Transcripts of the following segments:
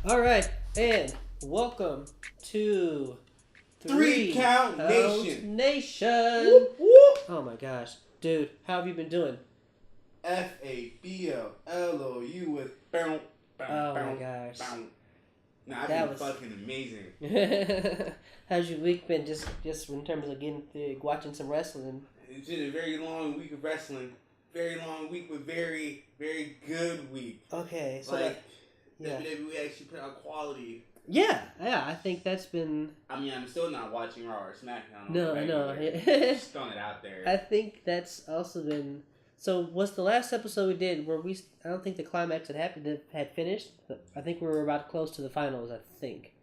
All right, and welcome to Three Count Nation. Nation. Whoop. Oh my gosh, dude, how have you been doing? FABLLOU with bounce. Oh my gosh. Nah, I've That been was- fucking amazing. How's your week been? Just in terms of getting watching some wrestling. It's been a very long week of wrestling. Very long week, but very, very good week. Okay, so Like, yeah. WWE actually put out quality. yeah, I think that's been. I mean, I'm still not watching Raw or SmackDown. No. Just throwing it out there. I think that's also been. So, what's the last episode we did where I don't think the climax had finished. But I think we were about close to the finals, I think.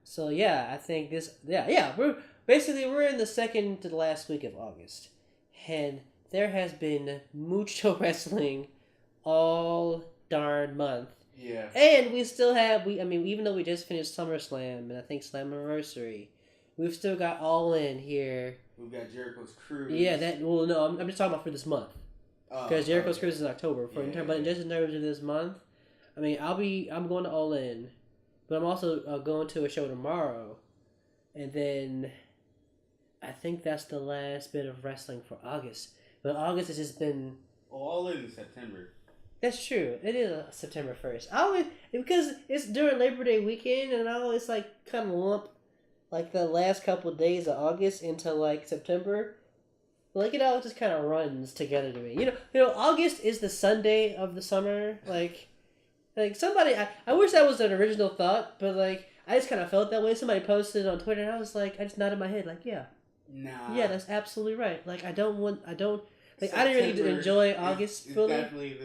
So, yeah, I think this. Yeah, we're in the second to the last week of August. And there has been mucho wrestling all darn month. Yeah. And we still have, even though we just finished SummerSlam and I think Slammiversary, we've still got All In here. We've got Jericho's Cruise. Yeah, I'm just talking about for this month. Because Jericho's Cruise is in October. But just in terms of this month, I mean, I'm going to All In, but I'm also going to a show tomorrow, and then I think that's the last bit of wrestling for August. But August has just been. All In September. That's true. It is September 1st. Because it's during Labor Day weekend, and I always kind of lump the last couple of days of August into September. It all just kind of runs together to me. You know, August is the Sunday of the summer. Somebody, I wish that was an original thought, but I just kind of felt that way. Somebody posted it on Twitter, and I was I just nodded my head, yeah. Nah. Yeah, that's absolutely right. I didn't really get to enjoy August fully. It's definitely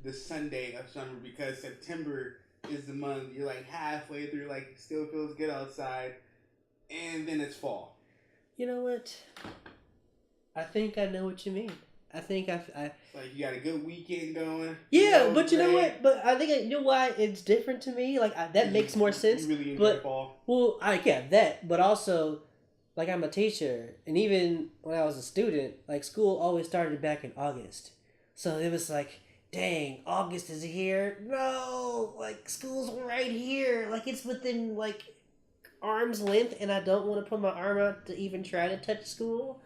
the Sunday of summer because September is the month. You're halfway through, it still feels good outside, and then it's fall. You know what? I think I know what you mean. I think I you got a good weekend going. Yeah, but you know what? But I think you know why it's different to me. That makes more sense. You really enjoy fall. Well, I get that, but also, I'm a teacher, and even when I was a student, school always started back in August. So it was dang, August is here. No, school's right here. It's within arm's length, and I don't want to put my arm out to even try to touch school.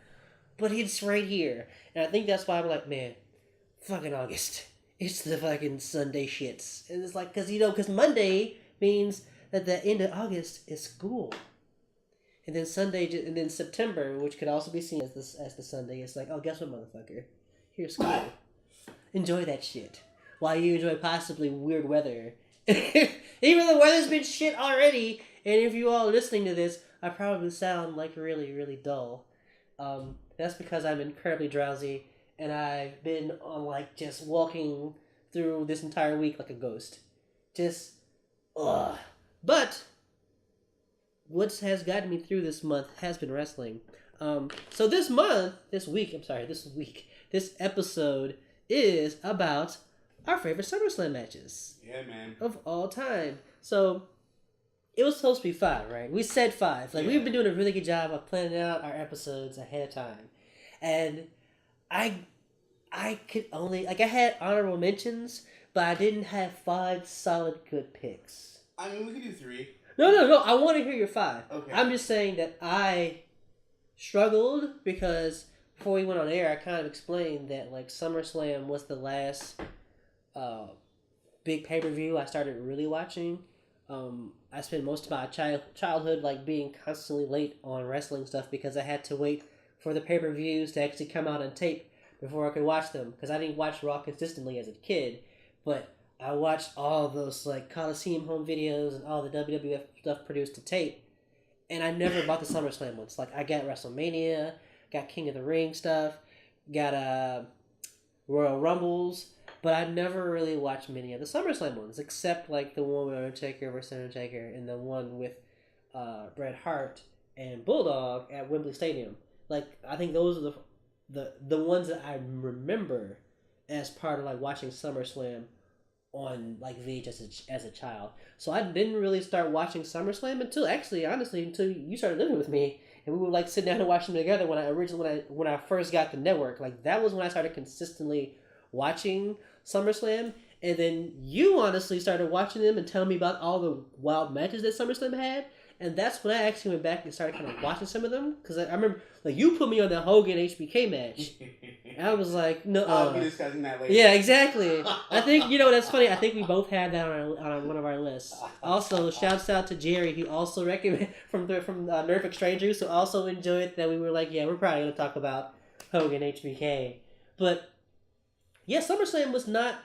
But it's right here. And I think that's why I'm man, fucking August. It's the fucking Sunday shits. And it's because Monday means that the end of August is school. And then and then September, which could also be seen as the Sunday, it's oh, guess what, motherfucker? Here's school. Enjoy that shit. While you enjoy possibly weird weather. Even the weather's been shit already. And if you all listening to this, I probably sound really, really dull. That's because I'm incredibly drowsy, and I've been on just walking through this entire week like a ghost. Just, ugh. But what has gotten me through this month has been wrestling. So this episode is about our favorite SummerSlam matches. Yeah, man. Of all time. So it was supposed to be 5, right? We said 5. We've been doing a really good job of planning out our episodes ahead of time. And I could only... I had honorable mentions, but I didn't have 5 solid good picks. I mean, we could do 3. No. I want to hear your 5. Okay. I'm just saying that I struggled because before we went on air, I kind of explained that, SummerSlam was the last big pay-per-view I started really watching. I spent most of my childhood being constantly late on wrestling stuff because I had to wait for the pay-per-views to actually come out on tape before I could watch them, because I didn't watch Raw consistently as a kid, but I watched all those Coliseum home videos and all the WWF stuff produced to tape, and I never bought the SummerSlam ones. I got WrestleMania, got King of the Ring stuff, got Royal Rumbles, but I never really watched many of the SummerSlam ones, except the one with Undertaker versus Undertaker and the one with Bret Hart and Bulldog at Wembley Stadium. I think those are the ones that I remember as part of watching SummerSlam on VHS as a child. So I didn't really start watching SummerSlam until you started living with me, and we would sit down and watch them together when I first got the network. That was when I started consistently watching SummerSlam, And then you honestly started watching them and telling me about all the wild matches that SummerSlam had. And that's when I actually went back and started kind of watching some of them. Because I remember, like, you put me on the Hogan HBK match. And I was like, no. I'll be discussing that later. Yeah, exactly. I think, that's funny. I think we both had that on one of our lists. Also, shouts out to Jerry, who also recommended from Nerfic Strangers, who also enjoyed that we were like, yeah, we're probably going to talk about Hogan HBK. But, yeah, SummerSlam was not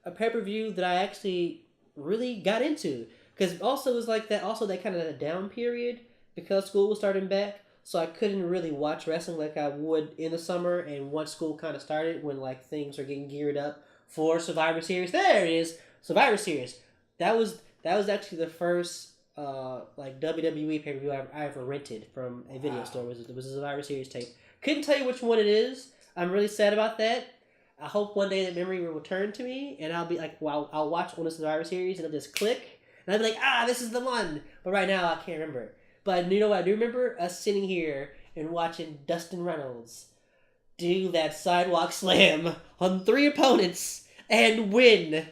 a pay-per-view that I actually really got into. Because also it was like that, also that kind of a down period because school was starting back. So I couldn't really watch wrestling like I would in the summer. And once school kind of started, when like things are getting geared up for Survivor Series, there it is, Survivor Series. That was actually the first like WWE pay-per-view I ever rented from a video store. It was a Survivor Series tape. Couldn't tell you which one it is. I'm really sad about that. I hope one day that memory will return to me, and I'll be like, well, I'll watch one of the Survivor Series, and it'll just click, and I'll be like, this is the one. But right now, I can't remember. But you know what? I do remember us sitting here and watching Dustin Reynolds do that sidewalk slam on 3 opponents and win.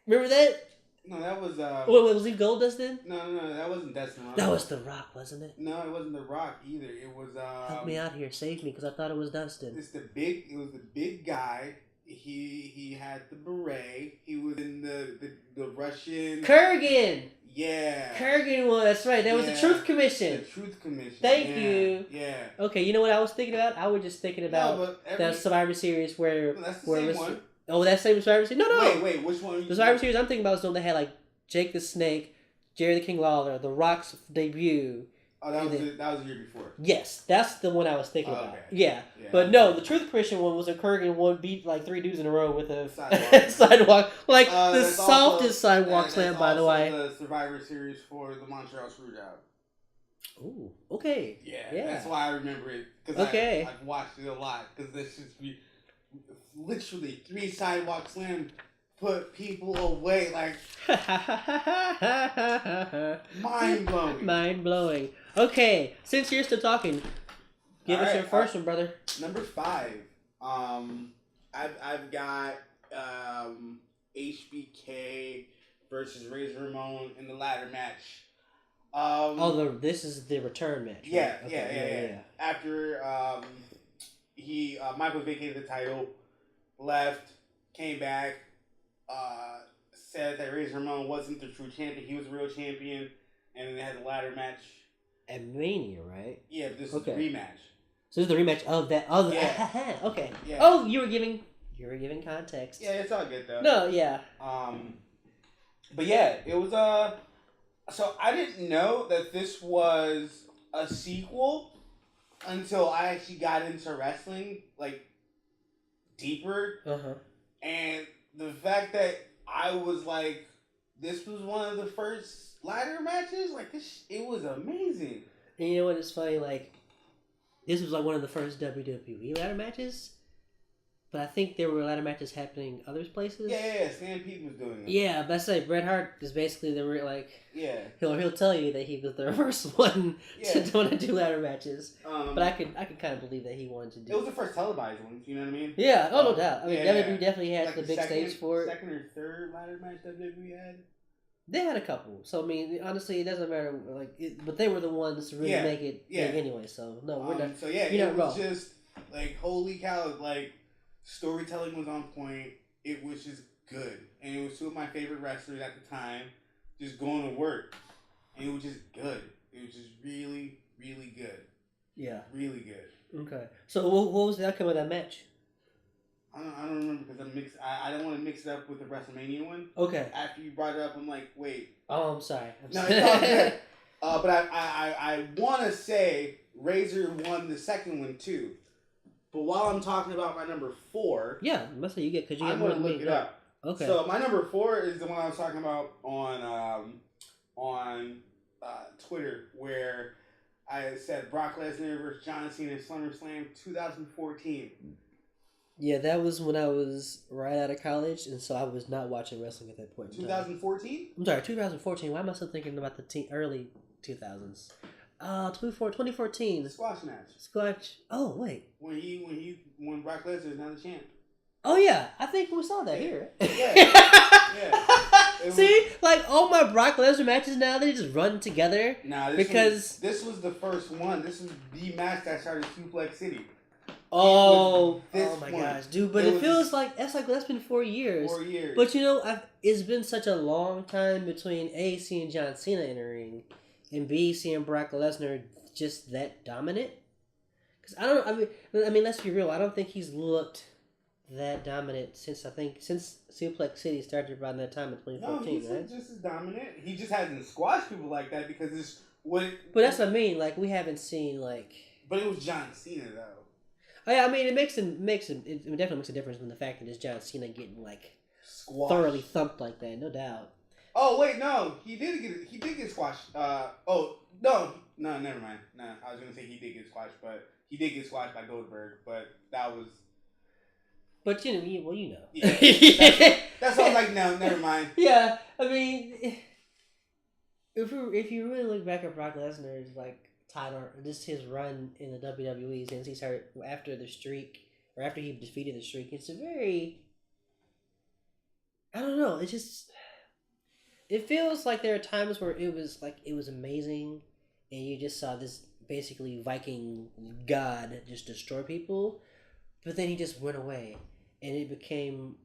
Remember that? No, that was... was he Goldust then? No, that wasn't Dustin Reynolds. That was The Rock, wasn't it? No, it wasn't The Rock either. It was... Help me out here. Save me, because I thought it was Dustin. It was the big guy. He had the beret. He was in the Russian... Kurgan! Yeah. Kurgan was, that's right. That was the Truth Commission. The Truth Commission. Thank you. Yeah. Okay, you know what I was thinking about? I was just thinking about that Survivor Series where... No, that's the same one. Oh, that same Survivor Series? No. Wait, which one? The Survivor Series I'm thinking about is the one that had like Jake the Snake, Jerry the King Lawler, The Rock's debut. Oh, that was the year before. Yes, that's the one I was thinking about. Okay. Yeah. But no, the Truth Commission one was a Kurgan one beat like 3 dudes in a row with a sidewalk. Like the softest sidewalk slam, by the way. The Survivor Series for the Montreal Screwjob. Ooh, okay. Yeah. That's why I remember it. Okay. I've watched it a lot. Because this just be literally 3 sidewalk slams put people away. Like, mind-blowing. Mind-blowing. Okay, since you're still talking, give us your first one, brother. Number 5. I've got HBK versus Razor Ramon in the ladder match. This is the return match. Right? Yeah. After Michael vacated the title, left, came back, said that Razor Ramon wasn't the true champion. He was a real champion, and then they had the ladder match. At Mania, right? Yeah, this is the rematch. So this is the rematch of that. Okay. Yeah. Oh, you were giving context. Yeah, it's all good though. No, yeah. But yeah, it was So I didn't know that this was a sequel until I actually got into wrestling, like deeper. And the fact that I was like, this was one of the first ladder matches, like it was amazing. And you know what? It's funny. Like, this was like one of the first WWE ladder matches, but I think there were ladder matches happening other places. Yeah. Stampede was doing it. Yeah, but I say Bret Hart is basically Yeah. He'll tell you that he was the first one to want to do ladder matches. But I could kind of believe that he wanted to do. It was the first televised one. You know what I mean? Yeah. Oh, no doubt. I mean, WWE definitely had like the big stage for it. Second or third ladder match WWE had. They had a couple, so I mean, honestly, it doesn't matter. But they were the ones to really make it big anyway. So no, we're not. So yeah, it was just like holy cow! Like storytelling was on point. It was just good, and it was 2 of my favorite wrestlers at the time, just going to work, and it was just good. It was just really, really good. Yeah, really good. Okay, so what was the outcome of that match? I don't remember because I don't want to mix it up with the WrestleMania one. Okay. After you brought it up, I'm like, wait. Oh, I'm sorry. No, it's all good. But I want to say Razor won the second one too. But while I'm talking about my number 4, I'm gonna say you get I'm gonna look it up. Okay. So my number 4 is the one I was talking about on Twitter, where I said Brock Lesnar versus John Cena in SummerSlam 2014. Yeah, that was when I was right out of college, and so I was not watching wrestling at that point in 2014? I'm sorry, 2014. Why am I still thinking about the early 2000s? 2014. The squash match. Squash. Oh, wait. When Brock Lesnar is now the champ. Oh, yeah. I think we saw that here. Yeah. Like all my Brock Lesnar matches now, they just run together. Nah, this was the first one. This is the match that started Suplex City. Oh my gosh, dude! But it feels like that's been 4 years. 4 years. But it's been such a long time between A, seeing John Cena entering, and B, seeing Brock Lesnar just that dominant. Because I mean, let's be real. I don't think he's looked that dominant since Suplex City started around that time in 2014. No, he's just as dominant. He just hasn't squashed people like that because it's what. But that's what I mean. Like we haven't seen like. But it was John Cena though. Oh, yeah, I mean, it definitely makes a difference from the fact that it's John Cena getting like thoroughly thumped like that, no doubt. Oh wait, no, he did get squashed. Oh no, never mind. No, I was gonna say he did get squashed, but he did get squashed by Goldberg, but that was. But you know. Yeah, that's why I was like, no, never mind. Yeah, I mean, if you really look back at Brock Lesnar's like title, just his run in the WWE since he started after the streak or after he defeated the streak, it's a very, I don't know, it feels like there are times where it was amazing and you just saw this basically Viking god just destroy people, but then he just went away and it became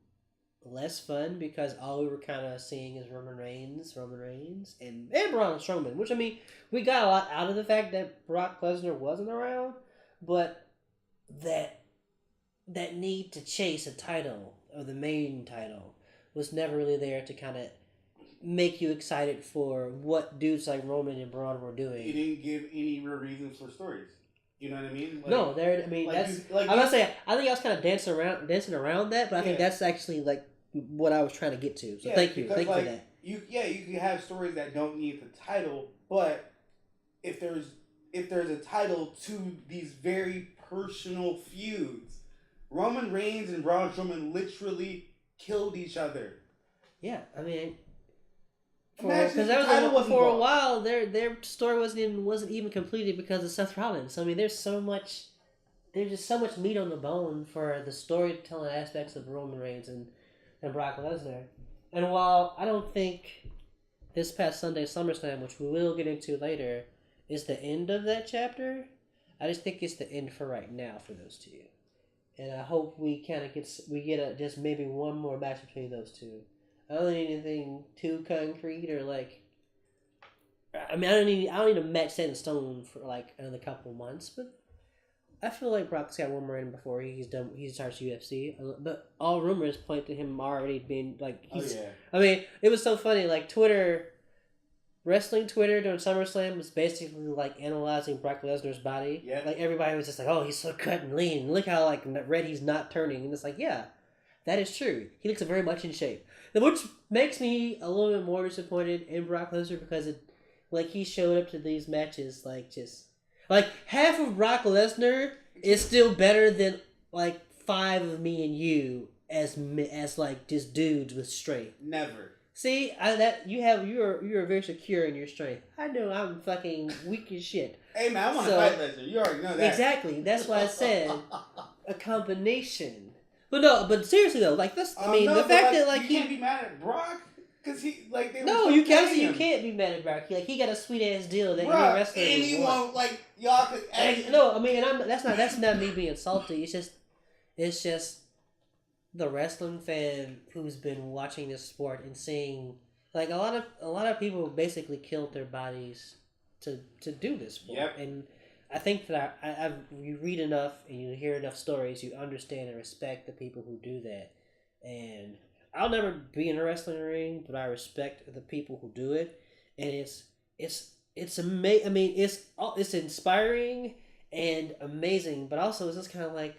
less fun because all we were kind of seeing is Roman Reigns, and Braun Strowman. Which, I mean, we got a lot out of the fact that Brock Lesnar wasn't around, but that need to chase a title, or the main title, was never really there to kind of make you excited for what dudes like Roman and Braun were doing. He didn't give any real reasons for stories. You know what I mean? Like, no, I mean, like that's. I'm gonna say, I think I was kind of dancing around that, but I think that's actually like what I was trying to get to. So thank you for that. You can have stories that don't need the title, but if there's a title to these very personal feuds, Roman Reigns and Braun Strowman literally killed each other. Yeah, I mean. Because for a while, their story wasn't even completed because of Seth Rollins. So, I mean, there's just so much meat on the bone for the storytelling aspects of Roman Reigns and Brock Lesnar. And while I don't think this past Sunday SummerSlam, which we will get into later, is the end of that chapter, I just think it's the end for right now for those two. And I hope we get just maybe one more match between those two. I don't need anything too concrete or like. I mean, I don't need a match set in stone for like another couple months, but I feel like Brock's got one more in before he starts UFC. But all rumors point to him already being like. I mean, it was so funny. Like wrestling Twitter during SummerSlam was basically like analyzing Brock Lesnar's body. Yeah. Like everybody was just like, "Oh, he's so cut and lean. Look how like red he's not turning." And it's like, yeah, that is true. He looks very much in shape. Which makes me a little bit more disappointed in Brock Lesnar because he showed up to these matches like half of Brock Lesnar is still better than like 5 of me and you as like just dudes with strength. Never. See, you're very secure in your strength. I know I'm fucking weak as shit. Hey man, I want to fight Lesnar. You already know that. Exactly. That's why I said a combination. But seriously though, like this, I mean, the fact that like you can't be mad at Brock because he like they you can't be mad at Brock. He got a sweet ass deal that any wrestler and he won't like y'all could. No, I mean, and that's not me being salty. It's just the wrestling fan who's been watching this sport and seeing like a lot of people basically killed their bodies to do this sport. Yep. And I think that you read enough and you hear enough stories, you understand and respect the people who do that. And I'll never be in a wrestling ring, but I respect the people who do it. And it's amazing. I mean, it's inspiring and amazing, but also it's just kind of like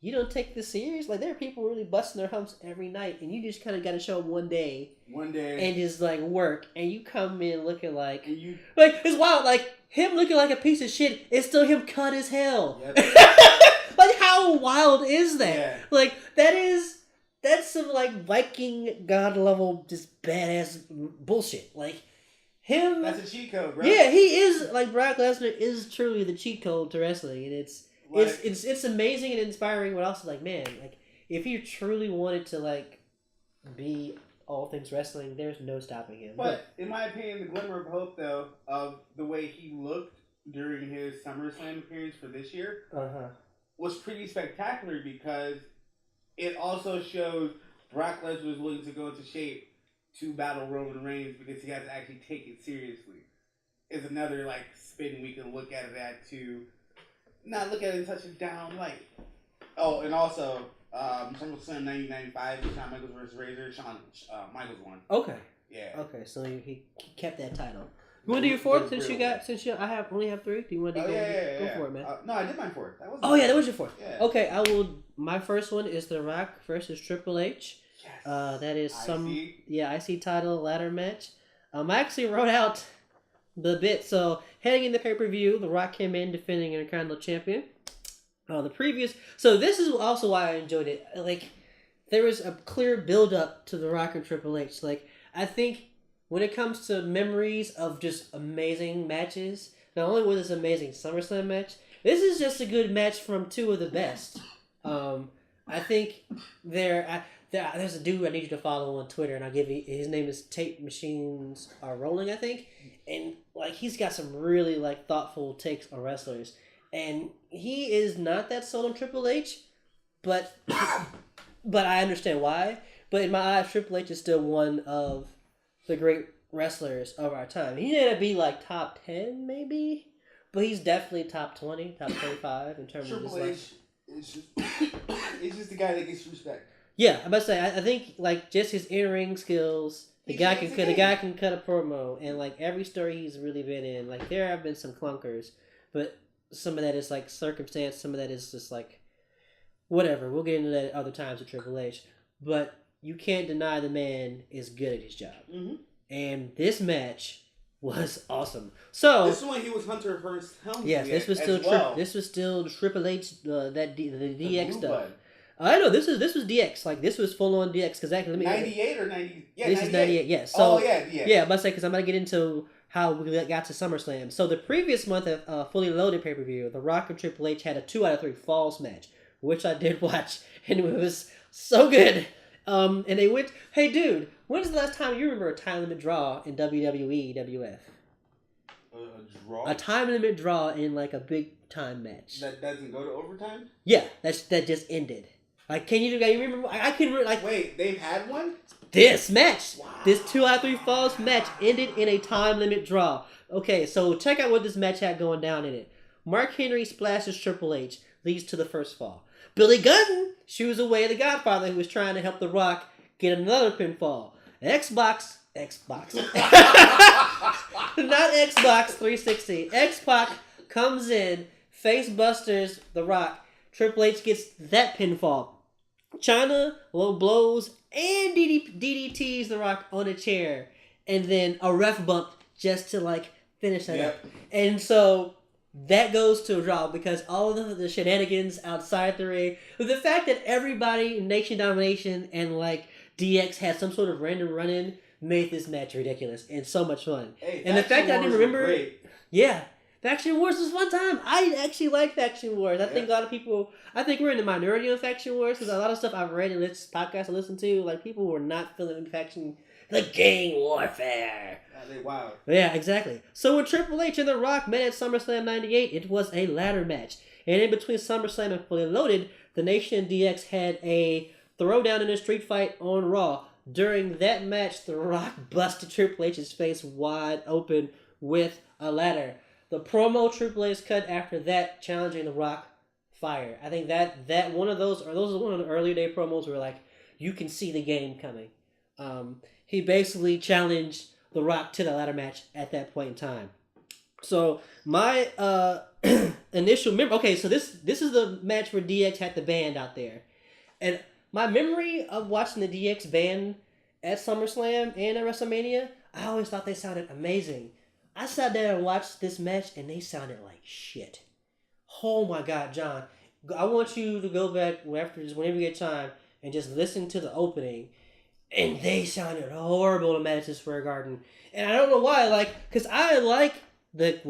you don't take this serious. Like there are people really busting their humps every night, and you just kind of got to show up one day, and just like work, and you come in looking like it's wild. Like him looking like a piece of shit is still him cut as hell. Yep. Like how wild is that? Yeah. Like that's some like Viking god level just badass bullshit. Like him. That's a cheat code, bro. Yeah, he is like Brock Lesnar is truly the cheat code to wrestling, and it's amazing and inspiring, but also like man, like if you truly wanted to like be all things wrestling. There's no stopping him. But in my opinion, the glimmer of hope, though, of the way he looked during his SummerSlam appearance for this year was pretty spectacular because it also shows Brock Lesnar was willing to go into shape to battle Roman Reigns because he has to actually take it seriously. Is another like spin we can look at that to not look at it in such a down light. Oh, and also SummerSlam 1995, Shawn Michaels versus Razor. Shawn Michaels won. Okay. Yeah. Okay, so he kept that title. You want to do your fourth since I only have three? Do you want to go for it, man? No, I did my fourth. That was your fourth. Yeah. Okay, I will. My first one is The Rock versus Triple H. Yes. That is IC title ladder match. I actually wrote out the bit. So heading into pay-per-view, The Rock came in defending Intercontinental Champion. So this is also why I enjoyed it. Like, there was a clear build-up to The Rock and Triple H. Like, I think when it comes to memories of just amazing matches, not only was this amazing SummerSlam match, this is just a good match from two of the best. I think there's a dude I need you to follow on Twitter, and I'll give you his name is Tape Machines Are Rolling, I think, and like he's got some really like thoughtful takes on wrestlers, and he is not that sold on Triple H, but I understand why. But in my eyes, Triple H is still one of the great wrestlers of our time. He may not be like top 10 maybe, but he's definitely top 20, top 25 in terms Triple of his H. It's just the guy that gets respect. Yeah, I'm about to say I think like just his in-ring skills. The guy can cut a promo, and like every story he's really been in, like there have been some clunkers, but some of that is like circumstance, some of that is just like whatever. We'll get into that other times with Triple H, but you can't deny the man is good at his job. Mm-hmm. And this match was awesome. So this is when he was Hunter Hearst Helmsley. Yes, this was still Triple H, the DX stuff. I know this was DX. Like this was full on DX because 98 or 90. Yeah, this 98. Is 98. Yeah. So DX. Yeah, I'm about to say because I'm gonna get into how we got to SummerSlam. So the previous month of Fully Loaded pay-per-view, The Rock and Triple H had a 2 out of 3 falls match, which I did watch, and it was so good. And they went, hey dude, when's the last time you remember a time limit draw in WWE, WF? A draw? A time limit draw in like a big time match. That doesn't go to overtime? Yeah, that just ended. Like, can you remember? I couldn't like. Wait, they've had one? This match, this 2 out of 3 falls match ended in a time limit draw. Okay, so check out what this match had going down in it. Mark Henry splashes Triple H, leads to the first fall. Billy Gunn shoos away the Godfather who was trying to help The Rock get another pinfall. Xbox. Not Xbox 360. X-Pac comes in, face busters The Rock. Triple H gets that pinfall. China low blows and DDTs The Rock on a chair. And then a ref bump just to like finish that up. And so that goes to a draw because all of the shenanigans outside the ring, the fact that everybody in Nation Domination and like DX had some sort of random run-in made this match ridiculous and so much fun. Hey, and the fact that I didn't remember it, Faction Wars was one time. I actually like Faction Wars. I think a lot of people, I think we're in the minority on Faction Wars because a lot of stuff I've read in this podcast I listen to, like people were not feeling faction, the gang warfare. They wild. Yeah, exactly. So when Triple H and The Rock met at SummerSlam 98, it was a ladder match. And in between SummerSlam and Fully Loaded, the Nation and DX had a throwdown in a street fight on Raw. During that match, The Rock busted Triple H's face wide open with a ladder. The promo Triple H cut after that, challenging The Rock, fire. I think that one of those are one of the earlier day promos where like you can see the game coming. He basically challenged The Rock to the ladder match at that point in time. So my initial memory. Okay, so this is the match where DX had the band out there, and my memory of watching the DX band at SummerSlam and at WrestleMania, I always thought they sounded amazing. I sat there and watched this match, and they sounded like shit. Oh my God, John! I want you to go back whenever you get time and just listen to the opening. And they sounded horrible in Madison Square Garden, and I don't know why. Like, cause I like the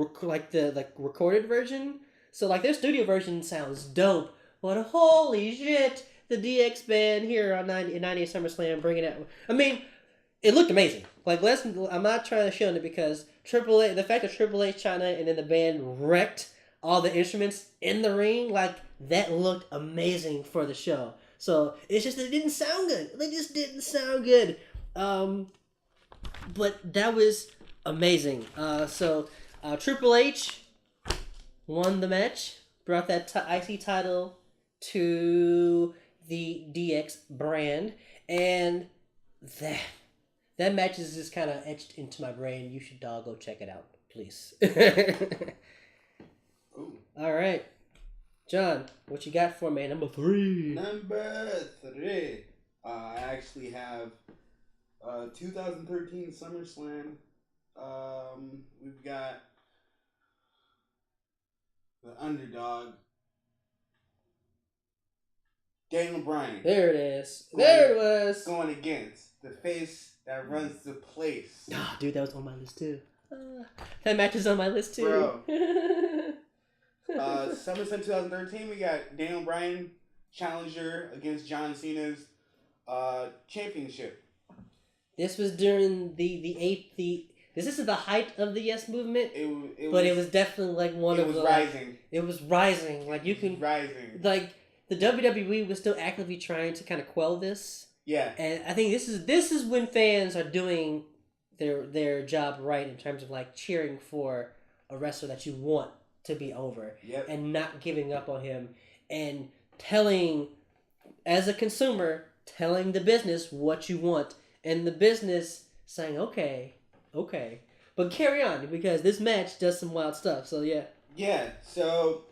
recorded version, so like their studio version sounds dope. But holy shit, the DX band here on 98 SummerSlam bringing it. I mean, it looked amazing. Like, I'm not trying to shit on it because the fact that Triple H, Chyna, and then the band wrecked all the instruments in the ring, like, that looked amazing for the show. So, it's just that it didn't sound good. They just didn't sound good. But that was amazing. Triple H won the match, brought that IC title to the DX brand, and that match is just kind of etched into my brain. You should all go check it out, please. All right, John, what you got for me? Number 3. I actually have 2013 SummerSlam. We've got the underdog, Daniel Bryan. There it is. There it was. Going against the face that runs the place. Oh, dude, that was on my list too. That match is on my list too. Bro. SummerSlam 2013, we got Daniel Bryan, challenger against John Cena's championship. This was during this isn't the height of the Yes movement, but it was definitely like one of the... It was rising. Like, you can... Rising. Like, the WWE was still actively trying to kind of quell this. Yeah. And I think this is when fans are doing their job right in terms of, like, cheering for a wrestler that you want to be over. Yep. And not giving up on him. And telling, as a consumer, telling the business what you want. And the business saying, okay. But carry on, because this match does some wild stuff, so yeah. Yeah, so,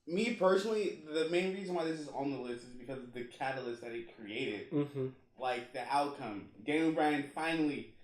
me personally, the main reason why this is on the list is because of the catalyst that it created. Mm-hmm. Like, the outcome. Daniel Bryan finally,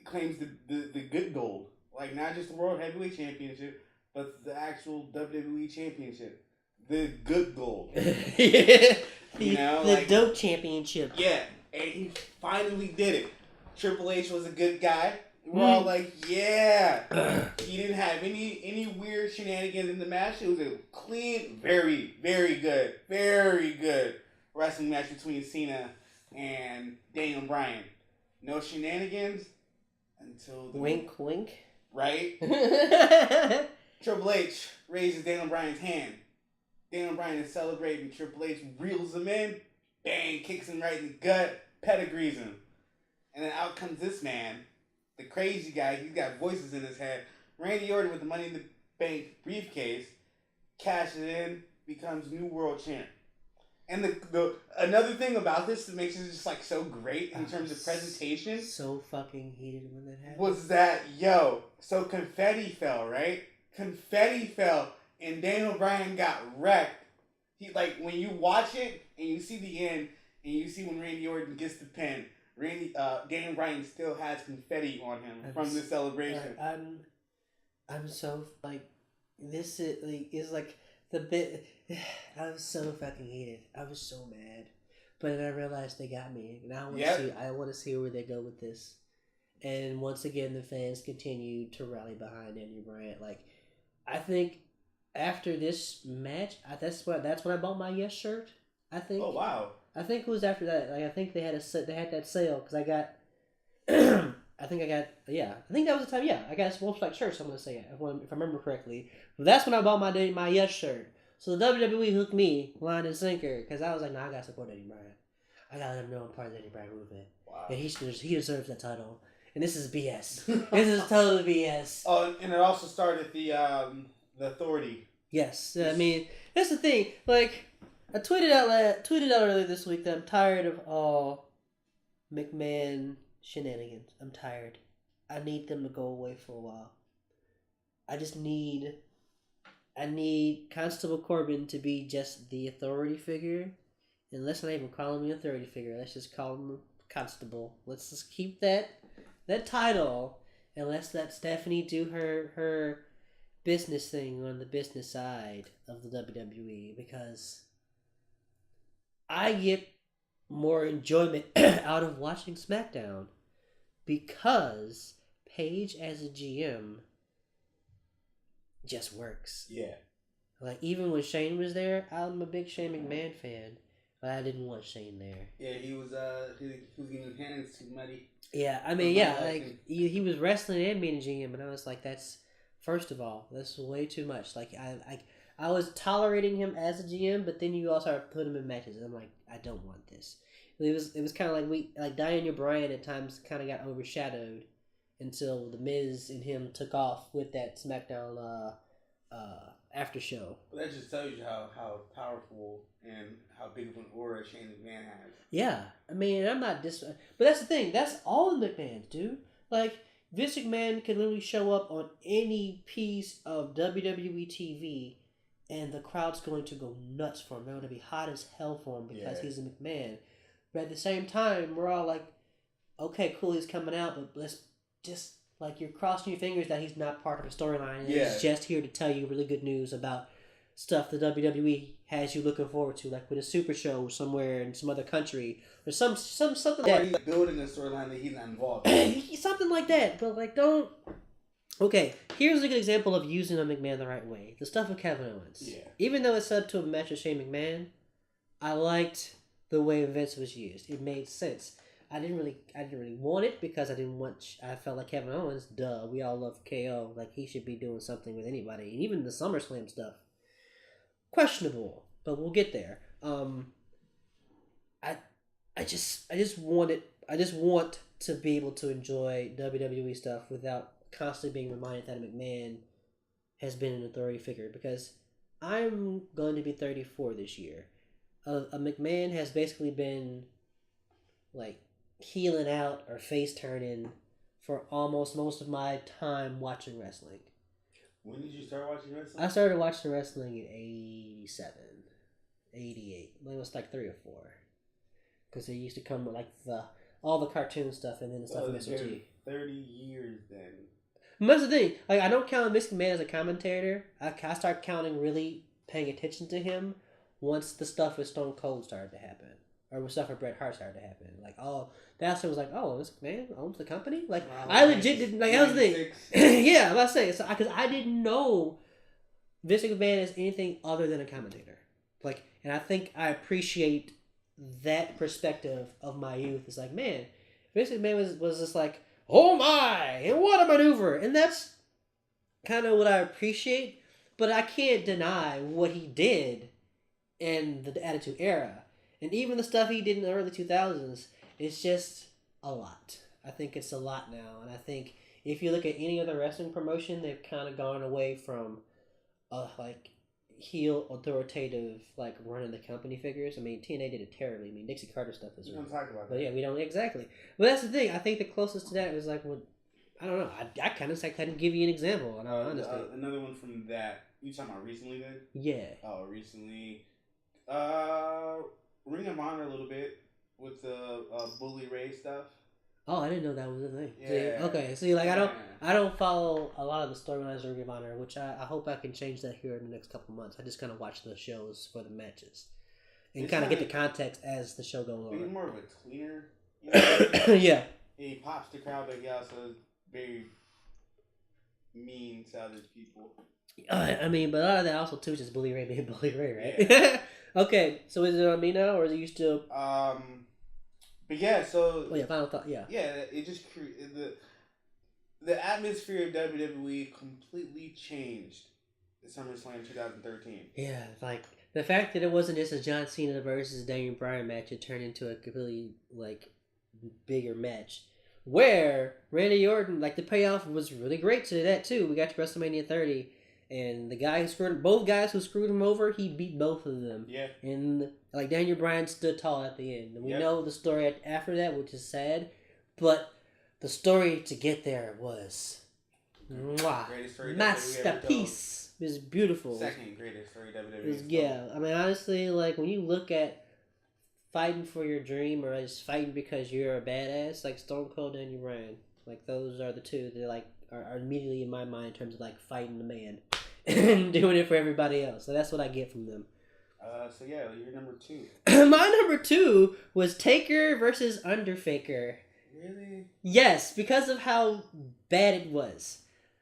claims the good gold. Like, not just the World Heavyweight Championship, but the actual WWE Championship. The good gold. Yeah. The dope championship. Yeah. And he finally did it. Triple H was a good guy. We're all like, yeah. He didn't have any weird shenanigans in the match. It was a clean, very, very good wrestling match between Cena and Daniel Bryan. No shenanigans until the... Wink, wink. Right? Triple H raises Daniel Bryan's hand. Daniel Bryan is celebrating. Triple H reels him in. Bang, kicks him right in the gut, pedigrees him. And then out comes this man, the crazy guy. He's got voices in his head. Randy Orton with the Money in the Bank briefcase, cashes in, becomes new world champ. And the another thing about this that makes it just like so great in terms of presentation. So fucking heated when that happened. Was that, so confetti fell, right? Confetti fell, and Daniel Bryan got wrecked. He, like, when you watch it and you see the end and you see when Randy Orton gets the pin, Daniel Bryan still has confetti on him from the celebration. I'm so, like, this is like the bit. I was so fucking heated. I was so mad, but then I realized they got me. Now I want to see where they go with this. And once again, the fans continue to rally behind Daniel Bryan. Like, I think after this match, that's when I bought my Yes shirt. I think. Oh wow! I think it was after that. Like, I think they had that sale because I got. I think that was the time. Yeah, I got a Wolf Like shirt. So I'm gonna say it if I remember correctly. But that's when I bought my Yes shirt. So the WWE hooked me line and sinker because I was like, nah, I gotta support Daniel Bryan. I gotta let him know I'm part of the Daniel Bryan movement. Wow. And he deserves that title. And this is BS. This is totally BS. Oh, and it also started the Authority. Yes, I mean that's the thing. Like, I tweeted out earlier this week that I'm tired of all McMahon shenanigans. I'm tired. I need them to go away for a while. I need Constable Corbin to be just the authority figure. And let's not even call him the authority figure. Let's just call him Constable. Let's just keep that title, and let's let Stephanie do her business thing on the business side of the WWE, because I get more enjoyment out of watching SmackDown because Paige as a GM just works. Yeah. Like, even when Shane was there, I'm a big Shane McMahon fan. but I didn't want Shane there. Yeah, he was getting his hands too muddy. Yeah, I mean, yeah, like he was wrestling and being a GM, and I was like, that's first of all, that's way too much. Like I was tolerating him as a GM, but then you also started putting him in matches, and I'm like, I don't want this. It was kind of like Daniel Bryan at times kind of got overshadowed until the Miz and him took off with that SmackDown after show. But that just tells you how powerful and how big of an aura Shane McMahon has. Yeah, I mean, I'm not but that's the thing. That's all the McMahons do. Like Vince McMahon can literally show up on any piece of WWE TV, and the crowd's going to go nuts for him. They're going to be hot as hell for him because he's a McMahon. But at the same time, we're all like, okay, cool, he's coming out, but let's just, like, you're crossing your fingers that he's not part of a storyline. And he's just here to tell you really good news about stuff the WWE has you looking forward to, like with a super show somewhere in some other country, or something like that. He's building a storyline that he's not involved in. Something like that, but, like, don't... Okay, here's a good example of using a McMahon the right way. The stuff with Kevin Owens. Yeah. Even though it's up to a match with Shane McMahon, I liked the way Vince was used. It made sense. I didn't really want it because I felt like Kevin Owens, duh, we all love KO. Like, he should be doing something with anybody. And even the SummerSlam stuff, questionable, but we'll get there. I just want to be able to enjoy WWE stuff without constantly being reminded that a McMahon has been an authority figure, because I'm going to be 34 this year. A McMahon has basically been, like, healing out or face turning for almost most of my time watching wrestling. When did you start watching wrestling? I started watching wrestling in 87, 88. It was like 3 or 4. Because they used to come with, like, all the cartoon stuff and then the stuff from SRT. 30 years then. And that's the thing. Like, I don't count Vince McMahon as a commentator. I start counting really paying attention to him once the stuff with Stone Cold started to happen. Or when stuff with Bret Hart started to happen. Like, oh, that's when it was like, oh, this man owns the company? Like, I legit didn't, like, that was the thing. Yeah, I was saying, because I didn't know Vince McMahon is anything other than a commentator. Like, and I think I appreciate that perspective of my youth. It's like, man, Vince McMahon was just like, oh my, and what a maneuver. And that's kind of what I appreciate, but I can't deny what he did in the Attitude Era. And even the stuff he did in the early 2000s, it's just a lot. I think it's a lot now. And I think if you look at any other wrestling promotion, they've kind of gone away from, like, heel authoritative, like, running the company figures. I mean, TNA did it terribly. I mean, Dixie Carter stuff is... We don't talk about that. But yeah, we don't, exactly. But that's the thing. I think the closest to that was like, well, I don't know. I kind of couldn't give you an example, and honestly. Another one from that. You talking about recently then? Yeah. Oh, recently. Ring of Honor a little bit with the Bully Ray stuff. Oh, I didn't know that was a thing. Yeah. See, okay. See, like, I don't follow a lot of the storylines of Ring of Honor, which I hope I can change that here in the next couple months. I just kind of watch the shows for the matches and kind of get the context as the show goes on. He's more of a tweener. You know? Yeah. He pops the crowd, but he also is very mean to other people. I mean, but a lot of that also too is just Bully Ray being Bully Ray, right? Yeah. Okay, so is it on me now, or are you still? But yeah, so. Oh yeah, final thought. Yeah. Yeah, it just the atmosphere of WWE completely changed at SummerSlam 2013. Yeah, like the fact that it wasn't just a John Cena versus Daniel Bryan match, it turned into a completely, like, bigger match. Where Randy Orton, like, the payoff was really great to that too. We got to WrestleMania 30. And the guy both guys who screwed him over, he beat both of them. Yeah. And, like, Daniel Bryan stood tall at the end. And we know the story after that, which is sad. But the story to get there was... Mwah, greatest story masterpiece. It was beautiful. Second greatest story WWE. Yeah. I mean, honestly, like, when you look at fighting for your dream or just fighting because you're a badass, like Stone Cold and Daniel Bryan, like, those are the two that, like, are immediately in my mind in terms of, like, fighting the man and doing it for everybody else. So that's what I get from them. So yeah, you're number 2. My number 2 was Taker versus Underfaker. Really? Yes, because of how bad it was.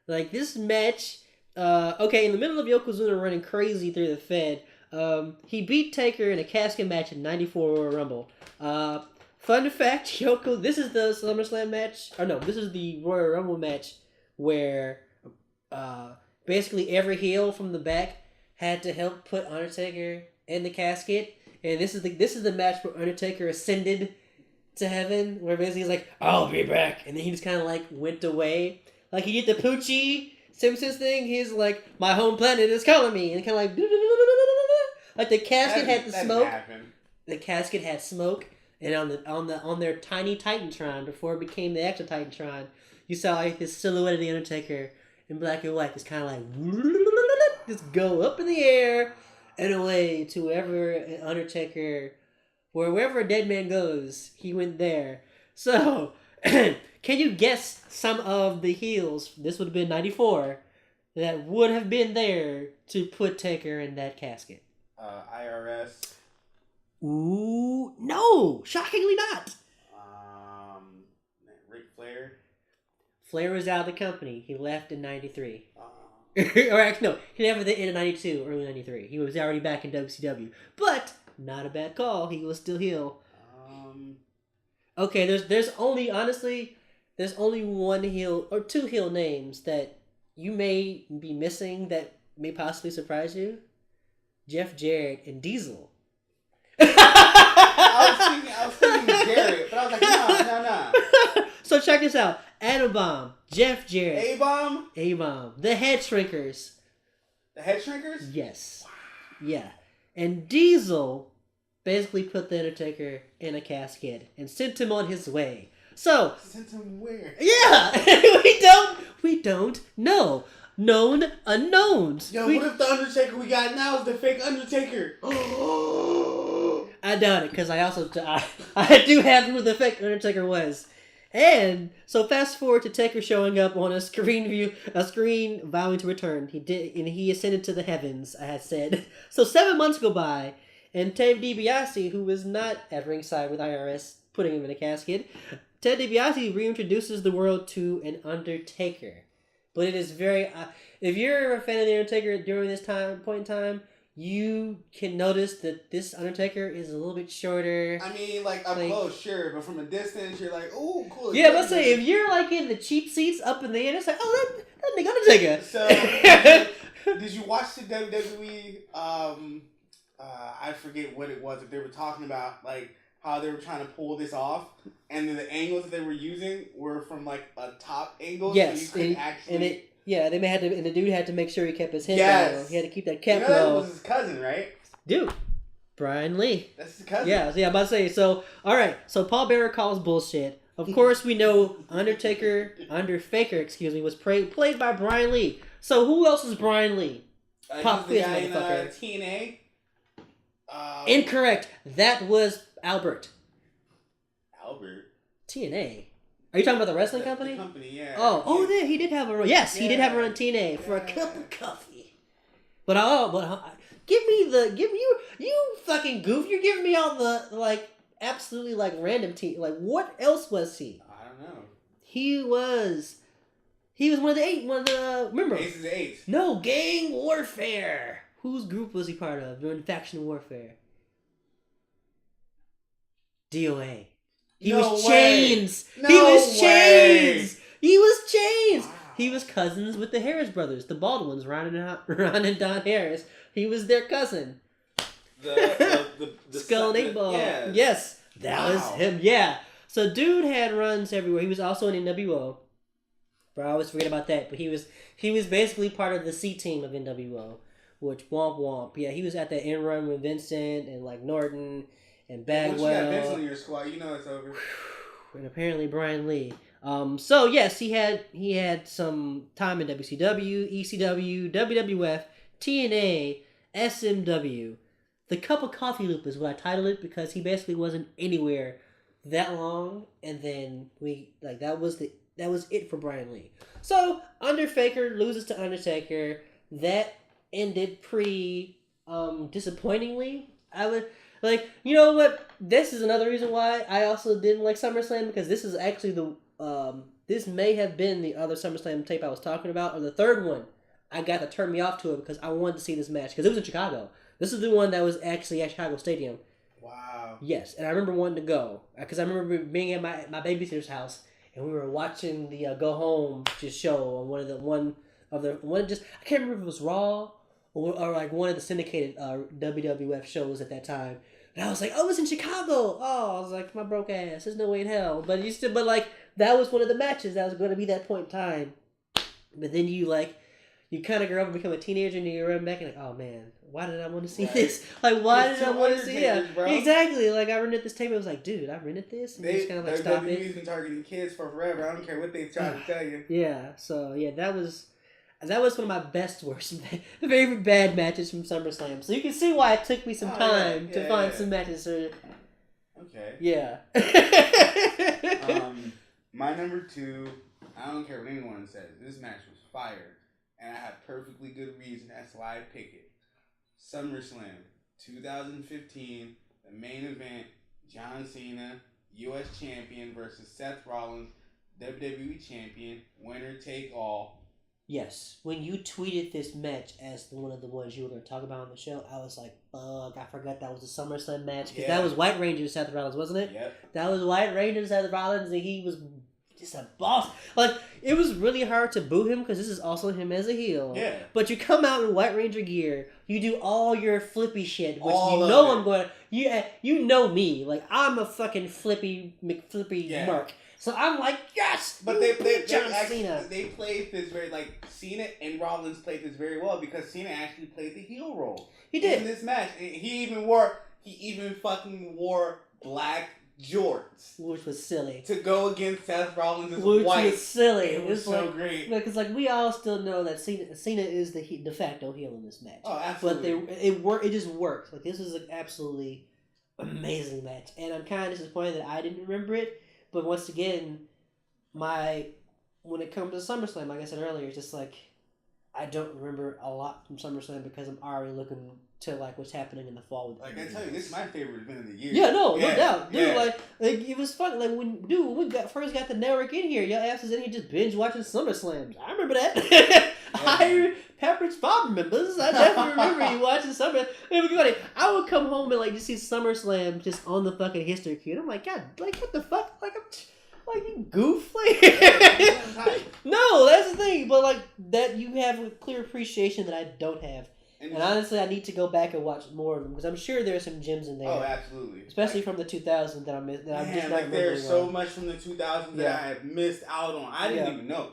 Like, this match, okay, in the middle of Yokozuna running crazy through the Fed, He beat Taker in a casket match in '94 Royal Rumble. Fun fact, Yoko, this is the SummerSlam match. Or no, this is the Royal Rumble match where basically every heel from the back had to help put Undertaker in the casket. And this is the match where Undertaker ascended to heaven, where basically he's like, I'll be back. And then he just kind of like went away. Like he did the Poochie Simpsons thing. He's like, my home planet is calling me. And kind of like the casket had the smoke. The casket had smoke. And on their tiny Titantron, before it became the actual Titantron, you saw like this silhouette of the Undertaker in black and white, just kind of like just go up in the air and away to wherever an Undertaker, wherever a dead man goes, he went there. So, can you guess some of the heels? This would have been '94 that would have been there to put Taker in that casket. IRS. Ooh, no! Shockingly not! Ric Flair? Flair was out of the company. He left in '93. Or actually, no. He left at the end of '92, early '93. He was already back in WCW. But, not a bad call. He was still heel. Okay, there's only one heel, or two heel names that you may be missing that may possibly surprise you. Jeff Jarrett and Diesel. I was thinking Jarrett, but I was like, no. So check this out. Adam Bomb, Jeff Jarrett. A-Bomb? A-Bomb. The Head Shrinkers. The Head Shrinkers? Yes. Wow. Yeah. And Diesel basically put the Undertaker in a casket and sent him on his way. So. Sent him where? Yeah. we don't know. Known unknowns. Yo, what if the Undertaker we got now is the fake Undertaker? I doubt it, because I do have who the fake Undertaker was. And so fast forward to Taker showing up on a screen vowing to return. He ascended to the heavens, I had said. So 7 months go by, and Ted DiBiase, who was not at ringside with IRS putting him in a casket, Ted DiBiase reintroduces the world to an Undertaker. But it is very... if you're a fan of the Undertaker during this point in time, you can notice that this Undertaker is a little bit shorter. I mean, like, up close, sure, but from a distance, you're like, ooh, cool. Yeah, let's say, if you're, like, in the cheap seats up in the air, it's like, oh, that nigga Undertaker. So, did you watch the WWE, I forget what it was, if they were talking about, like, how they were trying to pull this off, and then the angles that they were using were from, like, a top angle, yes, so you couldn't actually... and the dude had to make sure he kept his head down. He had to keep that cap low. That was his cousin, right? Dude, Brian Lee. That's his cousin. Yeah, I'm about to say. So, all right. So Paul Bearer calls bullshit. Of course, we know Underfaker, was played by Brian Lee. So who else is Brian Lee? Pop quiz, motherfucker. TNA. Incorrect. That was Albert. Albert. TNA. Are you talking about the wrestling company? The company, yeah. Oh, yeah, he did have a run. Yes, he did have a run in TNA for a cup of coffee. But you fucking goof. You're giving me all the like absolutely like random like what else was he? I don't know. He was one of the remember? Aces of Eight. No, Gang Warfare. Whose group was he part of during Faction Warfare? DOA. He was Chains. He was Chains. Wow. He was cousins with the Harris brothers, the Baldwins, Ron and Don Harris. He was their cousin. The Skull and 8 Ball. Yeah. Yes, that was him. Yeah. So dude had runs everywhere. He was also in NWO. But I always forget about that. But he was basically part of the C team of NWO, which womp womp. Yeah, he was at the end run with Vincent and like Norton. And Bagwell. Once you got Vince on your squad, you know it's over. And apparently Brian Lee. So yes, he had some time in WCW, ECW, WWF, TNA, SMW. The Cup of Coffee Loop is what I titled it because he basically wasn't anywhere that long, and then that was it for Brian Lee. So Underfaker loses to Undertaker. That ended pretty disappointingly. I would. Like, you know what? This is another reason why I also didn't like SummerSlam, because this is actually this may have been the other SummerSlam tape I was talking about, or the third one. I got to turn me off to it because I wanted to see this match, because it was in Chicago. This is the one that was actually at Chicago Stadium. Wow. Yes, and I remember wanting to go because I remember being at my babysitter's house and we were watching the Go Home just show on one I can't remember if it was Raw or like one of the syndicated WWF shows at that time. And I was like, oh, it's in Chicago. Oh, I was like, my broke ass. There's no way in hell. But like that was one of the matches that was going to be that point in time. But then you kind of grow up and become a teenager and you run back and like, oh man, why did I want to see this? Like, why did I want to see it? Bro. Exactly. Like, I rented this tape. I was like, dude, I rented this. And they just kind of like stop it. WWE's been targeting kids for forever. I don't care what they try to tell you. Yeah. So yeah, that was one of my worst, favorite bad matches from SummerSlam. So you can see why it took me some time to find some matches. Okay. Yeah. My number 2. I don't care what anyone says. This match was fire. And I have perfectly good reason as to why I pick it. SummerSlam 2015, the main event, John Cena, U.S. Champion versus Seth Rollins, WWE Champion, winner take all. Yes. When you tweeted this match as one of the ones you were going to talk about on the show, I was like, fuck, I forgot that was the SummerSlam match. Because that was White Ranger Seth Rollins, wasn't it? Yep. That was White Ranger Seth Rollins, and he was just a boss. Like, it was really hard to boo him because this is also him as a heel. Yeah. But you come out in White Ranger gear, you do all your flippy shit, which I'm going to... You know me. Like, I'm a fucking flippy Mark. So I'm like, yes! But they John Cena. They played this very, like, Cena and Rollins played this very well because Cena actually played the heel role. He did. In this match. He even fucking wore black jorts. Which was silly. To go against Seth Rollins' which white. Was silly. It was so like, great. Because like we all still know that Cena is the de facto heel in this match. Oh, absolutely. But it just works. Like this is an absolutely amazing match. And I'm kind of disappointed that I didn't remember it. But once again, when it comes to SummerSlam, like I said earlier, it's just like I don't remember a lot from SummerSlam because I'm already looking to like what's happening in the fall. With like I tell you, this is my favorite event of the year. Yeah, no doubt, dude. Yeah. Like it was fun. Like when we first got the network in here, your asses in here just binge watching SummerSlams. I remember that. Pepperidge Farm remembers. I definitely remember you watching Summer. It was funny. I would come home and like just see SummerSlam just on the fucking history key. And I'm like, God, like what the fuck? Like you goof. Like no, that's the thing. But like that you have a clear appreciation that I don't have. And honestly, I need to go back and watch more of them because I'm sure there's some gems in there. Oh, absolutely. Especially from the 2000s that I'm just not remembering. There's so much from the 2000s that I have missed out on. I didn't even know.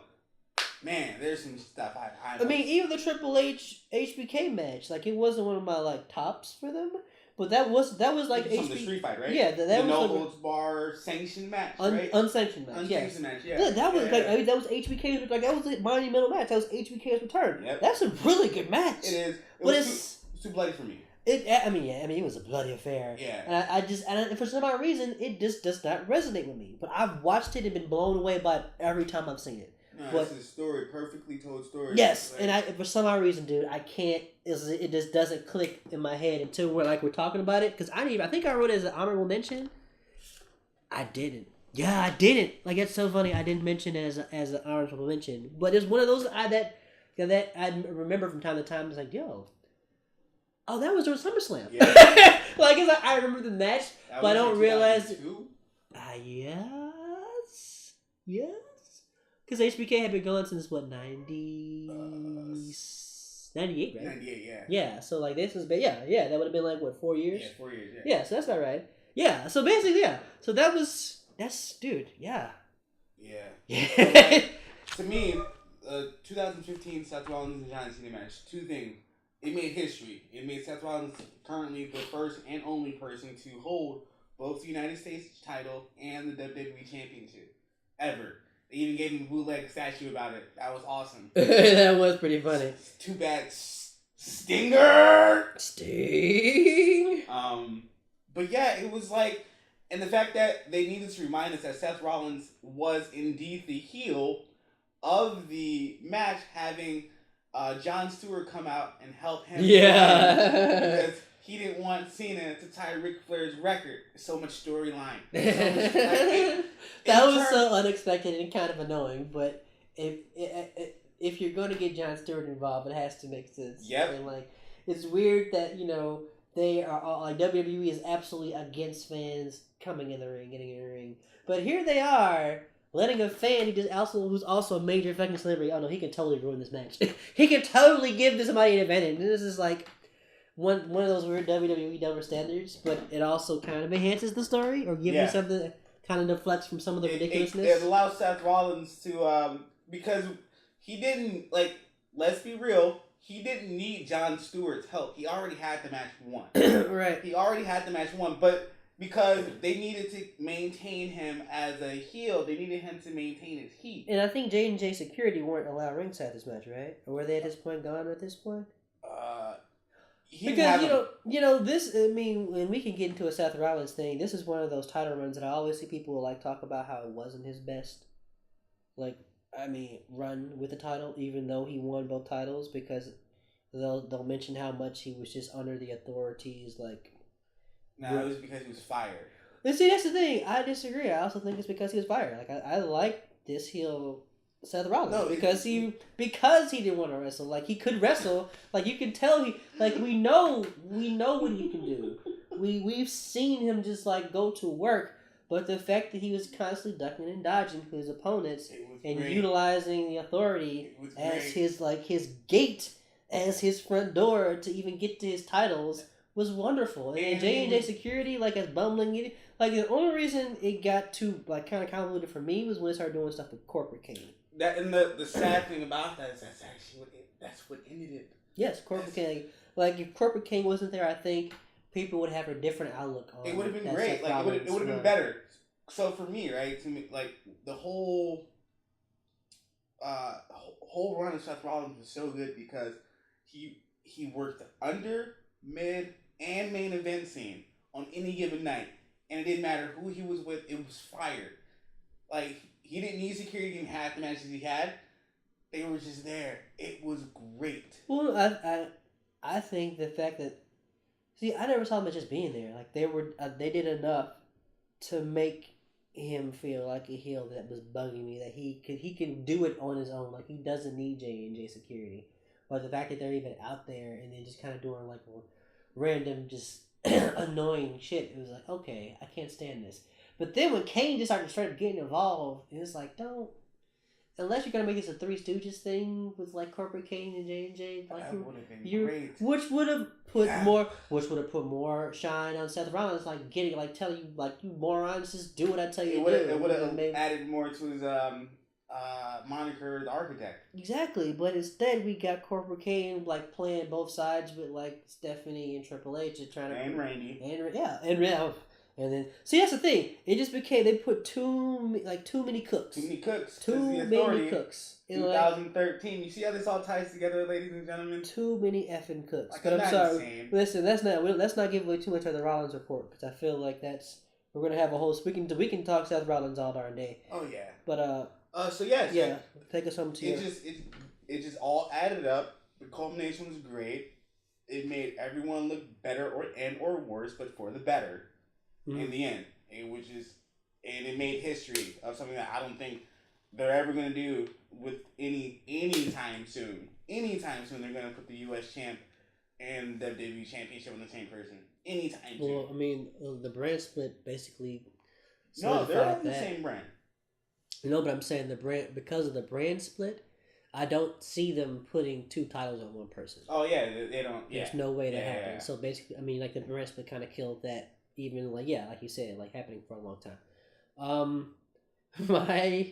Man, there's some stuff I mean, even the Triple H HBK match, like it wasn't one of my like tops for them, but that was like from the Street Fight, right? Yeah, that the was no holds bar sanctioned match, right? Unsanctioned match. Unsanctioned match. Yeah. That was that was HBK's like that was a monumental match. That was HBK's return. Yep. That's a really good match. It is. It's too bloody for me. It was a bloody affair. Yeah. And for some odd reason, it just does not resonate with me. But I've watched it and been blown away by it every time I've seen it. No, it's a story, perfectly told story. Yes, like, and for some odd reason, dude, I can't. It just doesn't click in my head until we're talking about it. Because I think I wrote it as an honorable mention. I didn't. Yeah, I didn't. Like it's so funny. I didn't mention it as an honorable mention, but it's one of those that I remember from time to time. It's like, yo, oh, that was during SummerSlam. Yeah. Like it's like I remember the match, but I don't realize. Yes. Because HBK had been going since, 98, right? 98, yeah. Yeah, so, like, this was, that would have been, like, 4 years? Yeah, 4 years, yeah. Yeah, so that's not right. Yeah, so basically, yeah. So dude, yeah. Yeah. Yeah. To me, 2015 Seth Rollins and John Cena match, two things. It made history. It made Seth Rollins currently the first and only person to hold both the United States title and the WWE Championship. Ever. They even gave him a bootleg statue about it. That was awesome. That was pretty funny. Too bad. Stinger! Sting! But yeah, it was like... And the fact that they needed to remind us that Seth Rollins was indeed the heel of the match, having Jon Stewart come out and help him. Yeah. Because he didn't want Cena to tie Ric Flair's record. So much storyline. That was so unexpected and kind of annoying, but if you're going to get Jon Stewart involved, it has to make sense. Yep. And like, it's weird that they are all, like WWE is absolutely against fans coming in the ring, getting in the ring, but here they are letting a fan who's also a major fucking celebrity. Oh no, he can totally ruin this match. He can totally give somebody an advantage. And this is like one of those weird WWE double standards, but it also kind of enhances the story or gives you something that kind of deflects from some of the ridiculousness. It allows Seth Rollins to because he didn't let's be real. He didn't need Jon Stewart's help. He already had the match won. Right. He already had the match won, but because they needed to maintain him as a heel, they needed him to maintain his heat. And I think J&J Security weren't allowed ringside this match, right? Or were they at this point gone at this point? Because this. I mean, when we can get into a Seth Rollins thing, this is one of those title runs that I always see people talk about how it wasn't his best. Run with the title, even though he won both titles, because they'll mention how much he was just under the authorities. No, it was because he was fired. And see, that's the thing. I disagree. I also think it's because he was fired. I like this heel Seth Rollins because he didn't want to wrestle. He could wrestle. You can tell we know what he can do. We've seen him just go to work. But the fact that he was constantly ducking and dodging his opponents and utilizing the authority as his gate, as his front door to even get to his titles was wonderful. And J&J Security, as bumbling it, the only reason it got too kind of convoluted for me was when it started doing stuff with Corporate King. That and the sad thing about that is that's actually what ended it. Yes, Corporate King. If Corporate King wasn't there, I think people would have a different outlook on it. It would have been great. It would have been better. So for me, right, the whole run of Seth Rollins was so good because he worked under, mid, and main event scene on any given night, and it didn't matter who he was with. It was fired. He didn't need security. He didn't have the matches he had. They were just there. It was great. Well, I think the fact that I never saw him as just being there. They did enough to make him feel like a heel that was bugging me, that he can do it on his own. He doesn't need J&J Security. But the fact that they're even out there and then just kind of doing random just annoying shit, it was okay, I can't stand this. But then when Kane just started getting involved, it's don't. Unless you're gonna make this a Three Stooges thing with Corporate Kane and J&J, that would have been great. Which would have put more shine on Seth Rollins, getting telling you you morons, just do what I tell you to do. It would have added more to his moniker, the Architect. Exactly, but instead we got Corporate Kane playing both sides with Stephanie and Triple H just trying to Randy and then that's the thing. It just became they put too many cooks. Too many cooks. 2013. You see how this all ties together, ladies and gentlemen? Too many effing cooks. But I'm sorry. Listen, let's not give away too much of the Rollins report because I feel like we're gonna have a whole. We can talk Seth Rollins all darn day. Oh yeah. But take us home to it just all added up. The culmination was great. It made everyone look better or worse, but for the better. In the end, it made history of something that I don't think they're ever going to do with anytime soon. Anytime soon, they're going to put the U.S. champ and the WWE championship on the same person. Anytime soon. Well, the brand split basically. No, they're on the same brand. No, but I'm saying the brand because of the brand split. I don't see them putting two titles on one person. Oh yeah, they don't. There's no way that happens. Yeah. So basically, the brand split kind of killed that. Even like you said, happening for a long time. My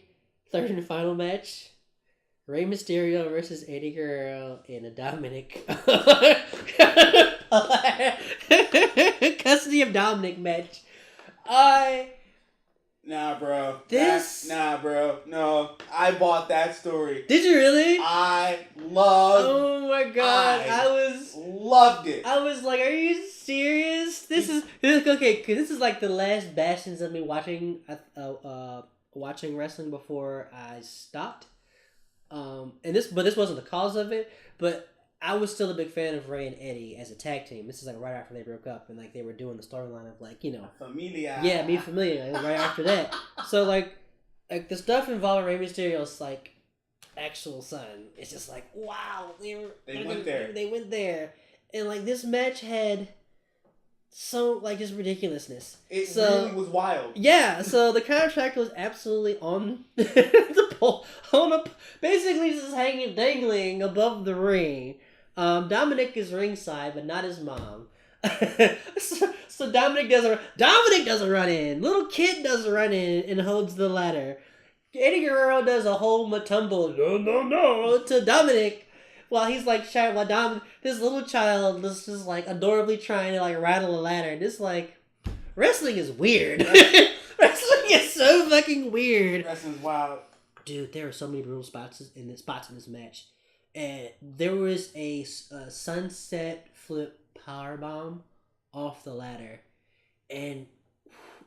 third and final match: Rey Mysterio versus Eddie Guerrero in a Dominic custody of Dominic match. Nah, bro. No, I bought that story. Did you really? Oh my god! I loved it. I was like, "Are you serious? This is okay." Because this is the last bastions of me watching wrestling before I stopped. This wasn't the cause of it, but I was still a big fan of Rey and Eddie as a tag team. This is right after they broke up and they were doing the storyline of Familia. Yeah, Mi Familia. Right after that, so the stuff involving Rey Mysterio's actual son. It's just wow, they went there. They went there, And like this match had so like just ridiculousness. It really was wild. Yeah, so the contract was absolutely on the pole, basically just hanging, dangling above the ring. Dominic is ringside, but not his mom. so Dominic doesn't run in. Little kid doesn't run in and holds the ladder. Eddie Guerrero does a whole matumbo no to Dominic. While he's like trying, this little child is just like adorably trying to like rattle a ladder. And it's like, wrestling is weird. Wrestling is so fucking weird. Wrestling's wild. Dude, there are so many brutal spots in this match. And there was a sunset flip powerbomb off the ladder. And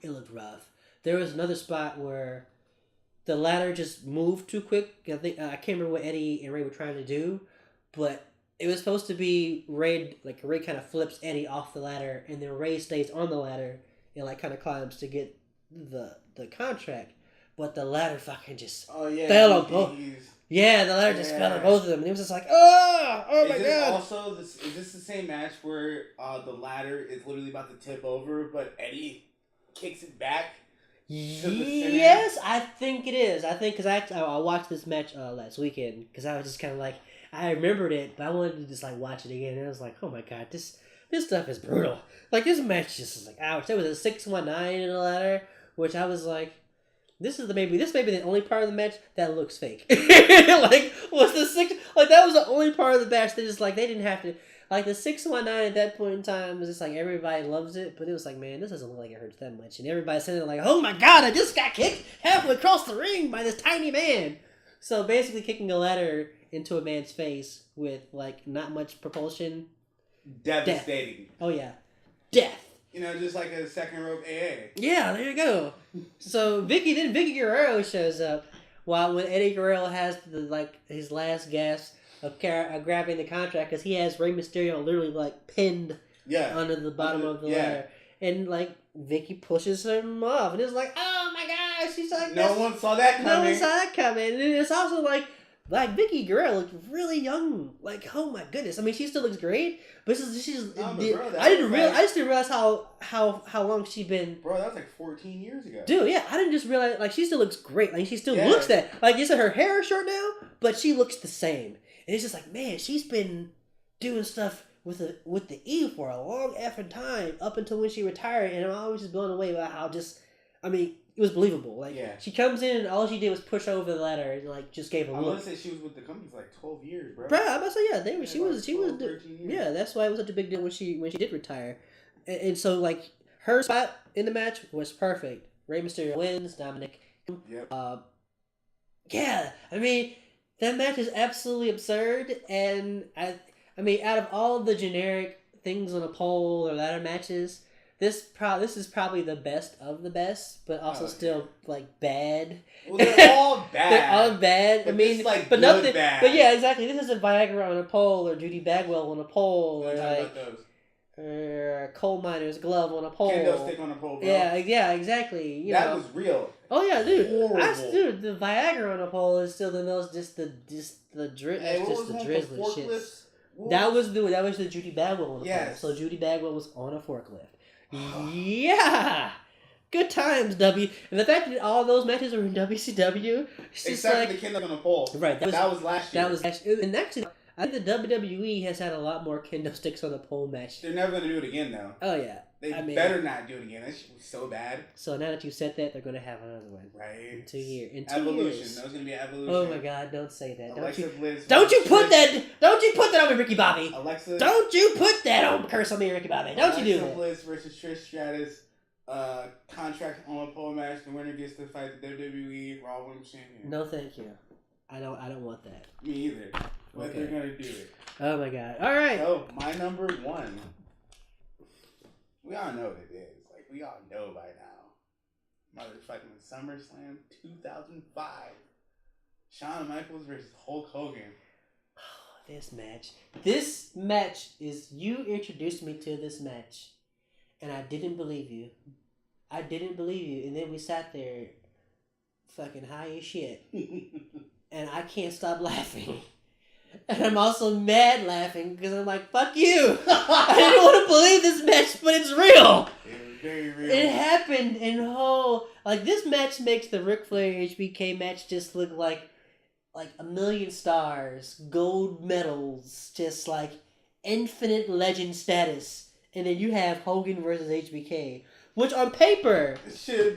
it looked rough. There was another spot where the ladder just moved too quick. I can't remember what Eddie and Ray were trying to do. But it was supposed to be Ray kind of flips Eddie off the ladder, and then Ray stays on the ladder and like kind of climbs to get the contract. But the ladder fucking just fell on both. Yeah, the ladder just fell on both of them, and it was just like, oh my god. Is this the same match where the ladder is literally about to tip over, but Eddie kicks it back? Yes, I think it is. I think because I watched this match last weekend because I was just kind of like. I remembered it, but I wanted to just like watch it again. And I was like, oh my god, this stuff is brutal. Like this match just was like, ouch. There was a 619 in the ladder, which I was like, this may be the only part of the match that looks fake. That was the only part of the match that just like they didn't have to like the 619 at that point in time was just like everybody loves it, but it was like, man, this doesn't look like it hurts that much. And everybody's sitting there like, oh my god, I just got kicked halfway across the ring by this tiny man. So basically kicking a ladder into a man's face with like not much propulsion. Devastating. Death. Oh yeah. Death. Just like a second rope AA. Yeah, there you go. So Vicky Guerrero shows up when Eddie Guerrero has his last gasp of grabbing the contract because he has Rey Mysterio literally like pinned under the bottom of the ladder. And like Vicky pushes him off and it's like, oh my gosh, she's like no one saw that coming. And it's also like Vicky Guerrero looked really young. Like, oh my goodness. I mean, she still looks great, but I didn't realize how long she'd been. Bro, that was like 14 years ago. Dude, yeah, I didn't just realize like she still looks great. Like she still looks that. Like you said, her hair is short now, but she looks the same. And it's just like, man, she's been doing stuff with the E for a long effing time up until when she retired, and I'm always just blown away by how it was believable. Like she comes in and all she did was push over the ladder and like just gave a look. I want to say she was with the company for like 12 years, bro. Bro, I must say she was that's why it was such a big deal when she did retire. And so like her spot in the match was perfect. Rey Mysterio wins, Dominic. Yep. Yeah, I mean that match is absolutely absurd, and I mean out of all the generic things on a pole or ladder matches. This is probably the best of the best, but also still like bad. Well, they're all bad. They're all bad. But I mean, but nothing bad. But yeah, exactly. This isn't Viagra on a pole or Judy Bagwell on a pole or like coal miner's glove on a pole. Kendo stick on a pole, bro. Yeah, exactly. That was real. Oh yeah, dude. Horrible. The Viagra on a pole is still the most the drizzling shit. That was the Judy Bagwell on a pole. So Judy Bagwell was on a forklift. Yeah, good times, W. And the fact that all those matches are in WCW, except for the kendo on the pole, right? That was last year. And actually, I think the WWE has had a lot more kendo sticks on the pole match. They're never gonna do it again, though. Oh yeah, they better not do it again. That shit was so bad. So now that you said that, they're gonna have another one. Right. In 2 years. Evolution. That was gonna be Evolution. Oh my God! Don't say that. Bliss. Don't you put that on me, Ricky Bobby. Alexa. Don't you put that on curse on me, Ricky Bobby. Don't you do that. Alexa Bliss versus Trish Stratus. Contract on a pole match. The winner gets to fight the WWE Raw Women's Champion. No, thank you. I don't want that. Me either. But they're gonna do it. Oh my God! All right. So my number one. We all know what it is. Like we all know by now. Motherfucking SummerSlam 2005. Shawn Michaels versus Hulk Hogan. This match is you introduced me to this match, and I didn't believe you. And then we sat there, fucking high as shit, and I can't stop laughing And I'm also mad laughing because I'm like, fuck you. I didn't want to believe this match, but it's real. It was very real. It happened in whole... Like, this match makes the Ric Flair HBK match just look like a million stars, gold medals, just like infinite legend status. And then you have Hogan versus HBK, which on paper it should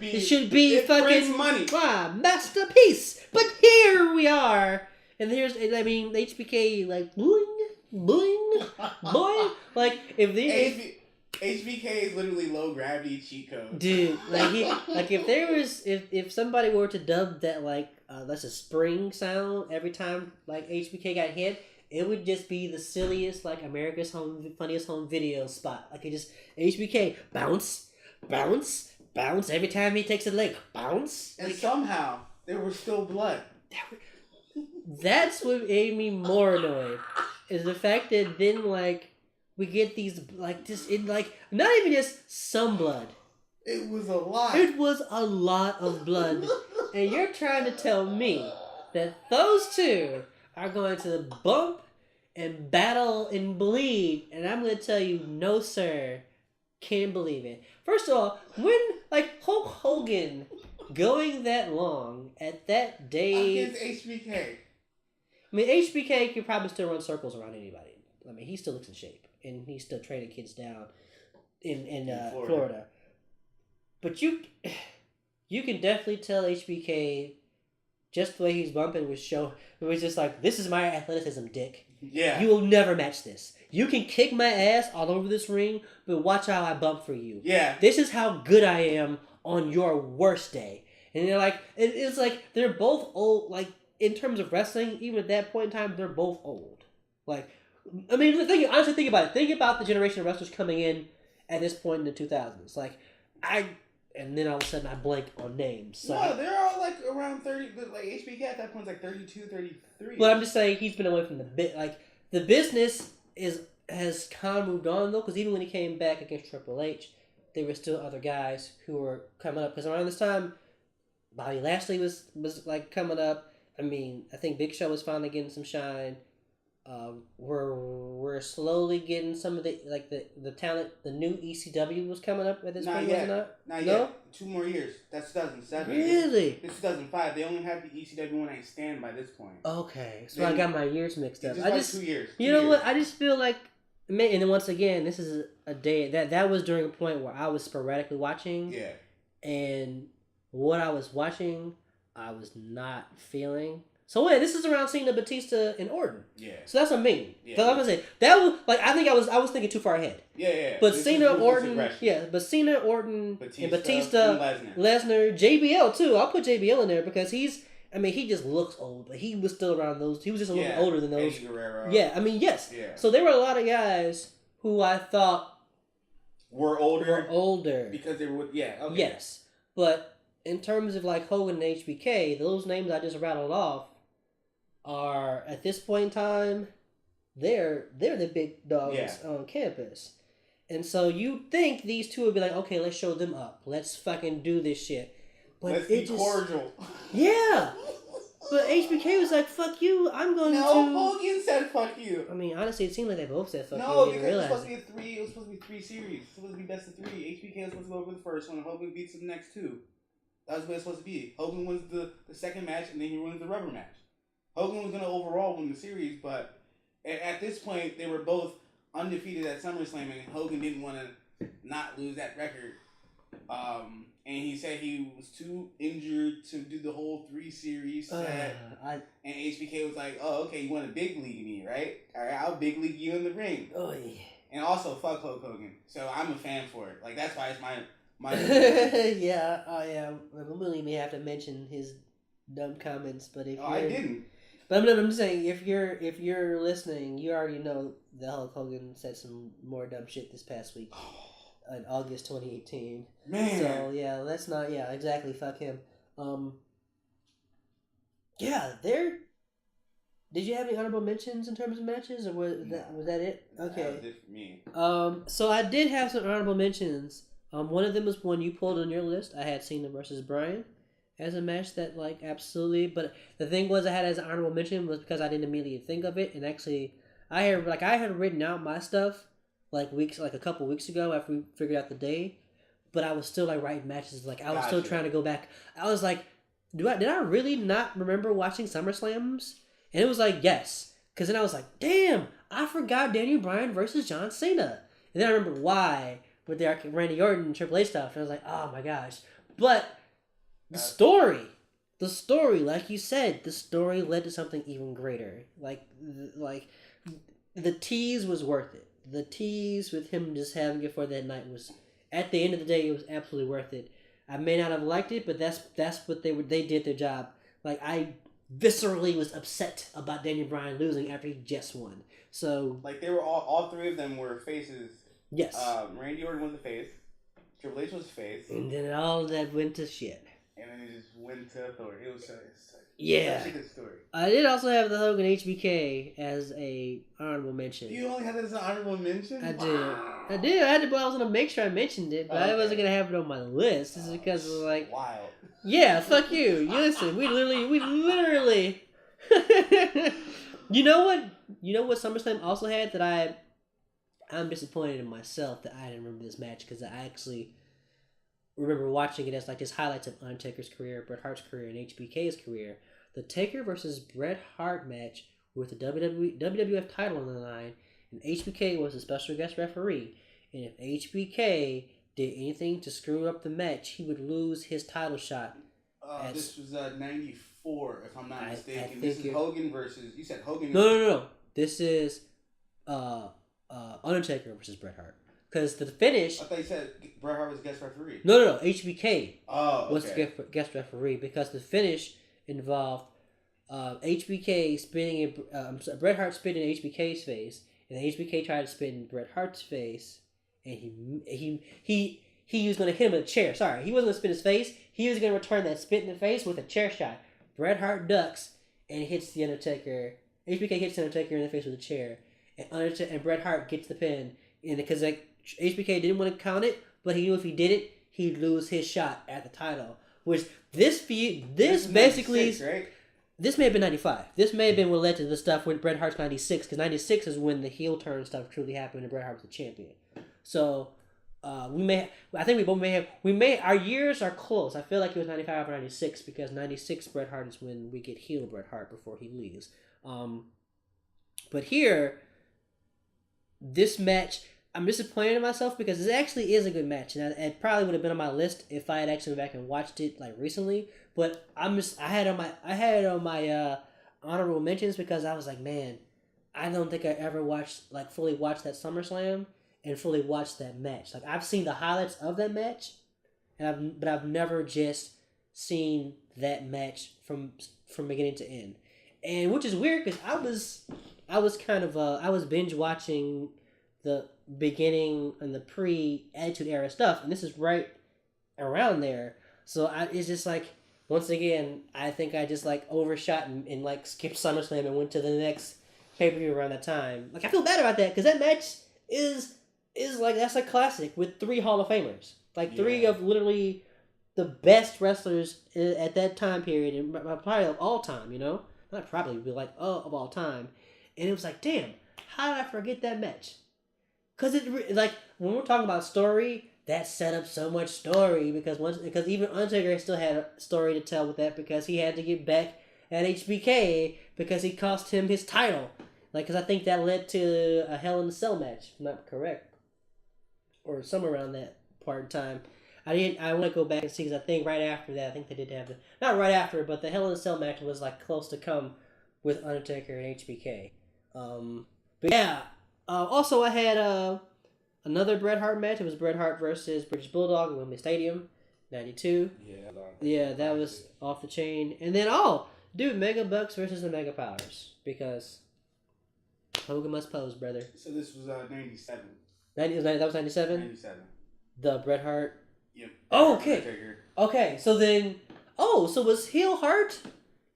be fucking money. Masterpiece. But here we are, and here's HBK like boing, boing. Like HBK is literally low gravity cheat code. Dude, if somebody were to dub that that's a spring sound every time like HBK got hit, it would just be the silliest America's Funniest Home Video spot. Like it just HBK bounce, bounce, bounce every time he takes a leg, bounce. And somehow there was still blood. That's what made me more annoyed is the fact that then we get these not even just some blood. It was a lot. It was a lot of blood. And you're trying to tell me that those two are going to bump and battle and bleed. And I'm going to tell you, no, sir. Can't believe it. First of all, when, Hulk Hogan going that long at that day... Against HBK. I mean, HBK could probably still run circles around anybody. I mean, he still looks in shape. And he's still training kids down in Florida. But you can definitely tell HBK just the way he's bumping was just like, this is my athleticism, dick. Yeah. You will never match this. You can kick my ass all over this ring, but watch how I bump for you. Yeah. This is how good I am on your worst day. And they're like, it's like they're both old. In terms of wrestling, even at that point in time, they're both old. Honestly, think about it. Think about the generation of wrestlers coming in at this point in the 2000s. And then all of a sudden I blank on names. So they're all around 30. HBK at that point is 32, 33. But I'm just saying he's been away from the bit. The business has kind of moved on though, because even when he came back against Triple H, there were still other guys who were coming up. Because around this time, Bobby Lashley was coming up. I mean, I think Big Show was finally getting some shine. We're slowly getting some of the talent. The new ECW was coming up at this point, wasn't it? Not yet. 2 more years. That's 2007. Really? It's 2005. They only have the ECW One Night Stand by this point. Okay, so I got my years mixed up. Just 2 years. You know what? I just feel like, and then once again, this is a day that was during a point where I was sporadically watching. Yeah. And what I was watching, I was not feeling. So yeah, this is around Cena, Batista, and Orton. Yeah. So that's what I mean. Yeah. So like I said, that was I think I was thinking too far ahead. Yeah. But Cena, Orton, Batista, and Batista, Lesnar, JBL too. I'll put JBL in there because he just looks old, but he was still around those. He was just a little bit older than those. Eddie Guerrero. Yeah, I mean, yes. Yeah. So there were a lot of guys who I thought were older. Because they were okay. Yes. But in terms of Hogan and HBK, those names I just rattled off are at this point in time, they're the big dogs on campus. And so you think these two would be like, okay, let's show them up. Let's fucking do this shit. But let's be cordial. Yeah. But HBK was like, fuck you, I'm going to... No, Hogan said fuck you. I mean, honestly, it seemed like they both said fuck you. No, because it was supposed to be 3 series. It was supposed to be best of 3. HBK was supposed to go over the first one, and Hogan beats the next 2. That was what it's supposed to be. Hogan wins the second match, and then he wins the rubber match. Hogan was going to overall win the series, but at this point, they were both undefeated at SummerSlam, and Hogan didn't want to not lose that record. And he said he was too injured to do the whole 3 series set. And HBK was like, oh, okay, you want to big league me, right? All right, I'll big league you in the ring. Oh, yeah. And also, fuck Hulk Hogan. So I'm a fan for it. That's why it's my yeah, we may have to mention his dumb comments, but if I didn't. But I'm just saying, if you're listening, you already know that Hulk Hogan said some more dumb shit this past week in August 2018. Man. So yeah, let's not. Yeah, exactly. Fuck him. Yeah, there. Did you have any honorable mentions in terms of matches, or was that it? Okay. That was it for me. So I did have some honorable mentions. One of them was one you pulled on your list. I had Cena versus Bryan. as a match that like absolutely. But the thing was, I had as an honorable mention was because I didn't immediately think of it, and actually, I had written out my stuff like a couple weeks ago after we figured out the day, but I was still like writing matches. Like I was still trying to go back. I was like, did I really not remember watching SummerSlams? And it was like yes, because then I was like, damn, I forgot Daniel Bryan versus John Cena, and then I remember why with the Randy Orton and Triple H stuff, and I was like, oh my gosh, but. The story, like you said, the story led to something even greater. Like the tease was worth it. The tease with him just having it for that night was, at the end of the day, it was absolutely worth it. I may not have liked it, but that's what they did their job. Like I viscerally was upset about Daniel Bryan losing after he just won. So like they were all three of them were faces. Yes. Randy Orton was the face. Triple H was the face. And then all that went to shit. And then it just went to authority. It was such a good story. I did also have the Hogan HBK as a honorable mention. You only had that as an honorable mention? I did. I was gonna make sure I mentioned it, but I wasn't gonna have it on my list. This is because of like wild. Yeah, fuck you. You listen, we literally You know what SummerSlam also had that I'm disappointed in myself that I didn't remember this match, because I actually remember watching it as like just highlights of Undertaker's career, Bret Hart's career, and HBK's career. The Taker versus Bret Hart match with the WWF title on the line, and HBK was a special guest referee. And if HBK did anything to screw up the match, he would lose his title shot. This was 94, if I'm not mistaken. This is Hogan versus... You said Hogan... No. This is Undertaker versus Bret Hart. Because the finish... I thought you said Bret Hart was guest referee. No. HBK was the guest referee, because the finish involved HBK spitting Bret Hart spit in HBK's face, and HBK tried to spit in Bret Hart's face, and he was going to hit him with a chair. Sorry, he wasn't going to spit his face. He was going to return that spit in the face with a chair shot. Bret Hart ducks and hits the Undertaker. HBK hits the Undertaker in the face with a chair, and Bret Hart gets the pin. And because HBK didn't want to count it, but he knew if he did it, he'd lose his shot at the title. Which this basically 96, right? This may have been 95. This may have been what led to the stuff with Bret Hart's 96, because 96 is when the heel turn stuff truly happened and Bret Hart was the champion. So our years are close. I feel like it was 95 or 96, because 96 Bret Hart is when we get heel Bret Hart before he leaves. But here, this match, I'm disappointed in myself because this actually is a good match, and it probably would have been on my list if I had actually went back and watched it like recently. But I had it on my honorable mentions, because I was like, man, I don't think I ever fully watched that SummerSlam and fully watched that match. Like I've seen the highlights of that match, but I've never just seen that match from beginning to end, and which is weird because I was binge watching the beginning and the pre-Attitude Era stuff, and this is right around there. So it's just like, once again, I think I just like overshot and like skipped SummerSlam and went to the next pay-per-view around that time. Like I feel bad about that, because that match is like, that's a classic with 3 Hall of Famers, like 3 of literally the best wrestlers at that time period, and probably of all time. Not probably, but like of all time. And it was like, damn, how did I forget that match? Because like when we're talking about story, that set up so much story, because even Undertaker still had a story to tell with that, because he had to get back at HBK because he cost him his title. Like, because I think that led to a Hell in a Cell match, if I'm not correct, or somewhere around that part in time. I want to go back and see, because I think right after that, I think they did have not right after, but the Hell in a Cell match was like close to come with Undertaker and HBK. But yeah. Also, I had another Bret Hart match. It was Bret Hart versus British Bulldog at Wembley Stadium, 92. Yeah, that was off the chain. And then, Mega Bucks versus the Mega Powers, because Hogan must pose, brother. So this was 97. That was 97? 97. The Bret Hart? Yep. Oh, okay. Okay, so then... so was heel Hart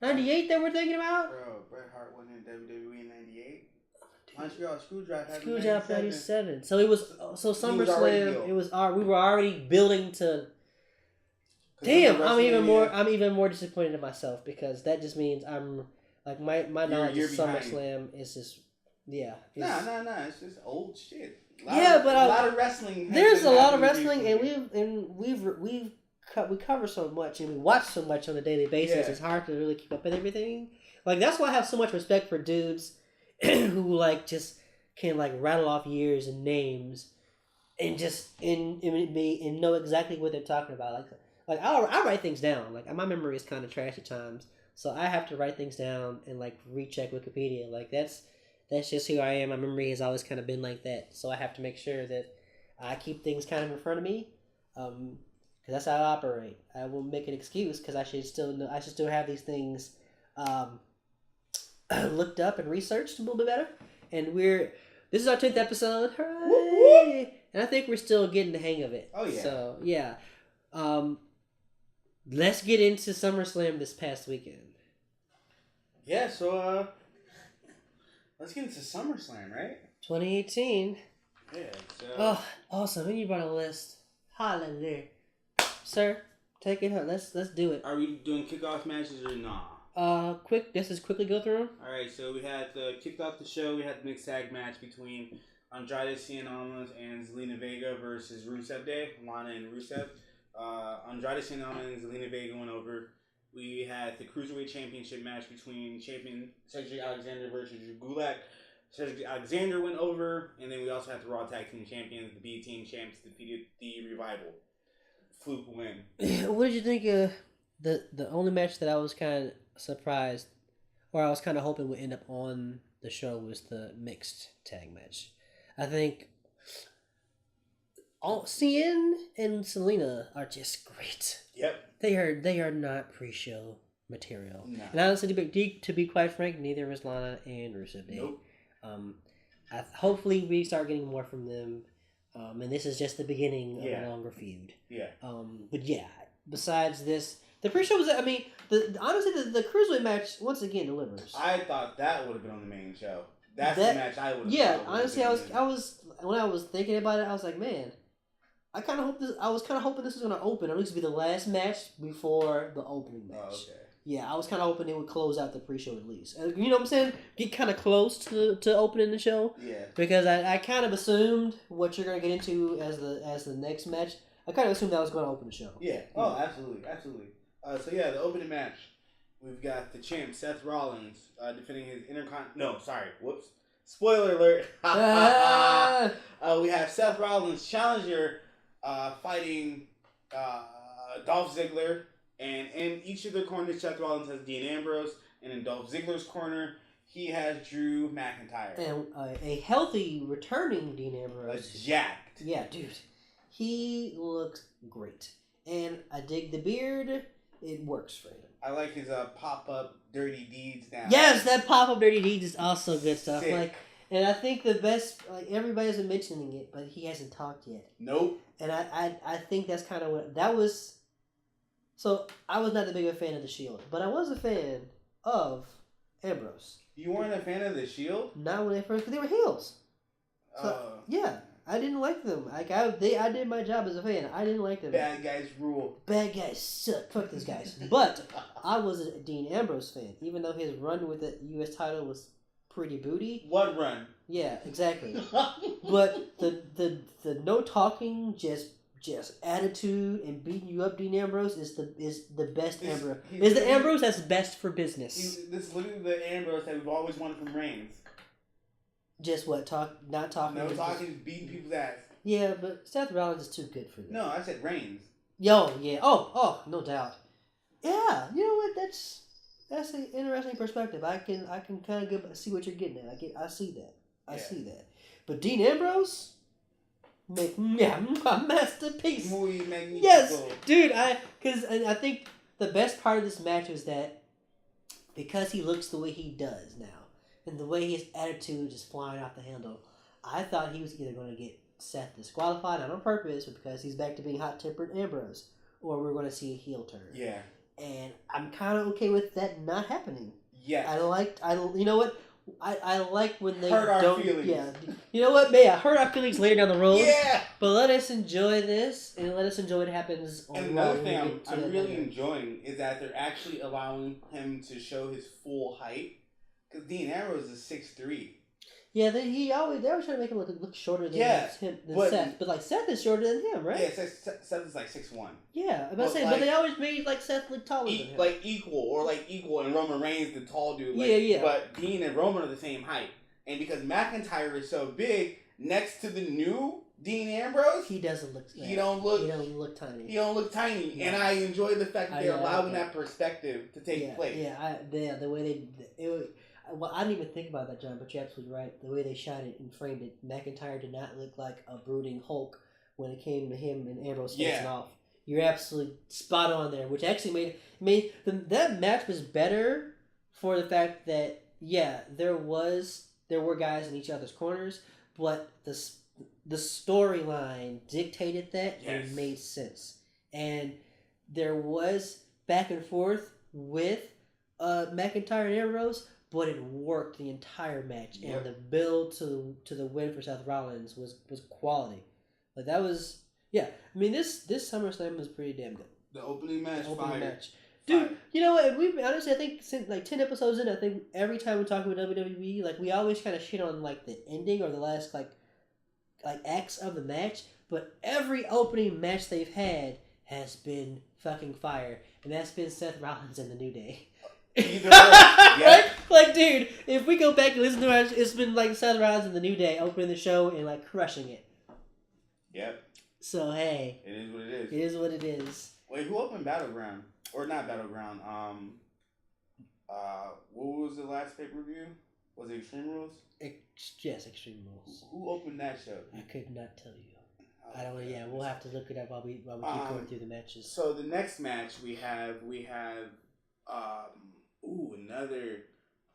98 that we're thinking about? Bro, Bret Hart went in WWE in 98. Montreal Screwdrive 97. So it was... So SummerSlam, we were already building to... Damn, I'm even more disappointed in myself because that just means I'm like my knowledge of SummerSlam is just Nah. It's just old shit. But a lot of wrestling. There's a lot of wrestling, and we cover so much and we watch so much on a daily basis. Yeah. It's hard to really keep up with everything. Like that's why I have so much respect for dudes who like just can like rattle off years and names and just and know exactly what they're talking about. Like I write things down. Like my memory is kind of trash at times, so I have to write things down and like recheck Wikipedia. Like that's just who I am. My memory has always kind of been like that, so I have to make sure that I keep things kind of in front of me, because that's how I operate. I won't make an excuse because I should still have these things looked up and researched a little bit better. And this is our 10th episode, hooray! And I think we're still getting the hang of it. Oh yeah. So yeah. Let's get into SummerSlam this past weekend. Yeah, so let's get into SummerSlam, right? 2018. Yeah. So... Oh, awesome! And you brought a list. Hallelujah, sir. Take it home. Let's do it. Are we doing kickoff matches or nah? Let's just quickly go through them. All right. So we had kicked off the show. We had the mixed tag match between Andrade Cien Almas and Zelina Vega versus Rusev Day, Lana and Rusev. Andrade Cien Almas and Zelina Vega went over. We had the Cruiserweight Championship match between champion Cedric Alexander versus Drew Gulak. Cedric Alexander went over, and then we also had the Raw Tag Team Champions, the B Team Champs, defeated the Revival. Fluke win. What did you think of the only match that I was kind of surprised, or I was kind of hoping would end up on the show was the mixed tag match. I think Cien and Selena are just great. Yep. They are not pre-show material. No. And honestly, to be quite frank, neither is Lana and Rusev Day. Nope. Hopefully we start getting more from them. And this is just the beginning of a longer feud. Yeah. But yeah, besides this, the pre-show was, honestly, the Cruiserweight match once again delivers. I thought that would have been on the main show. That's the match I would have. Yeah, honestly, I was when I was thinking about it, I was like, man, I was kind of hoping this was going to open, or at least be the last match before the opening match. Oh, okay. Yeah, I was kind of hoping it would close out the pre-show at least. You know what I'm saying? Get kind of close to opening the show. Yeah. Because I kind of assumed what you're going to get into as the next match. I kind of assumed that was going to open the show. Yeah. Oh, absolutely. So yeah, the opening match. We've got the champ, Seth Rollins, defending his Spoiler alert. We have Seth Rollins, challenger, fighting Dolph Ziggler. And in each of their corners, Seth Rollins has Dean Ambrose. And in Dolph Ziggler's corner, he has Drew McIntyre. And a healthy, returning Dean Ambrose. Jacked. Yeah, dude. He looks great. And I dig the beard. It works for him. I like his pop-up Dirty Deeds now. Yes, that pop-up Dirty Deeds is also good stuff. Sick. And I think the best, everybody's been mentioning it, but he hasn't talked yet. Nope. And I think that's kind of what, that was, so I was not the big fan of the Shield, but I was a fan of Ambrose. You weren't a fan of the Shield? Not when they first, because they were heels. So, yeah. I didn't like them. Like I did my job as a fan. I didn't like them. Bad guys rule. Bad guys suck. Fuck those guys. But I was a Dean Ambrose fan, even though his run with the U.S. title was pretty booty. What run? Yeah, exactly. But the no talking, just attitude and beating you up, Dean Ambrose is the best Ambrose. Is the Ambrose that's best for business. This is literally the Ambrose that we've always wanted from Reigns. Just what? Not talking. No talking, beating people's ass. Yeah, but Seth Rollins is too good for that. No, I said Reigns. Yo, yeah. Oh, no doubt. Yeah, you know what? That's an interesting perspective. I can kind of see what you're getting at. I see that. I see that. But Dean Ambrose, a masterpiece. Muy magnifico. Yes, dude. Because I think the best part of this match is that because he looks the way he does now. And the way his attitude is flying off the handle, I thought he was either going to get Seth disqualified, not on purpose, but because he's back to being hot-tempered Ambrose, or we're going to see a heel turn. Yeah. And I'm kind of okay with that not happening. Yeah. You know what? I like when they hurt our don't. feelings. Yeah, you know what? Yeah, hurt our feelings later down the road. Yeah. But let us enjoy this, and let us enjoy what happens. And another thing I'm really enjoying is that they're actually allowing him to show his full height. Because Dean Ambrose is 6'3". Yeah, they always trying to make him look shorter than Seth, but like Seth is shorter than him, right? Yeah, Seth is like 6'1". Yeah, but they always made like Seth look taller than him, like equal, and Roman Reigns the tall dude. Like, yeah. But Dean and Roman are the same height, and because McIntyre is so big, next to the new Dean Ambrose, he doesn't look. He don't look tiny. He don't look tiny, and I enjoy the fact that they're allowing that perspective to take place. Yeah, the way well, I didn't even think about that, John, but you're absolutely right. The way they shot it and framed it, McIntyre did not look like a brooding Hulk when it came to him and Ambrose facing off. You're absolutely spot on there, which actually made that match was better for the fact that there were guys in each other's corners, but the storyline dictated that and it made sense, and there was back and forth with McIntyre and Ambrose. But it worked the entire match, and the build to the win for Seth Rollins was quality. Like that was I mean this SummerSlam was pretty damn good. The opening match, dude. Fire. You know what? We honestly, I think since like 10 episodes in, I think every time we talk about WWE, like we always kind of shit on like the ending or the last like acts of the match. But every opening match they've had has been fucking fire, and that's been Seth Rollins and the New Day. Either way, right? Like, dude, if we go back and listen to it, it's been like Seth Rollins and the New Day opening the show and like crushing it. Yep. So hey, it is what it is. It is what it is. Wait, who opened Battleground? Or not Battleground? What was the last pay-per-view? Was it Extreme Rules? Yes, Extreme Rules. Who opened that show? I could not tell you. I don't know. Yeah, we'll have to look it up while we keep going through the matches. So the next match we have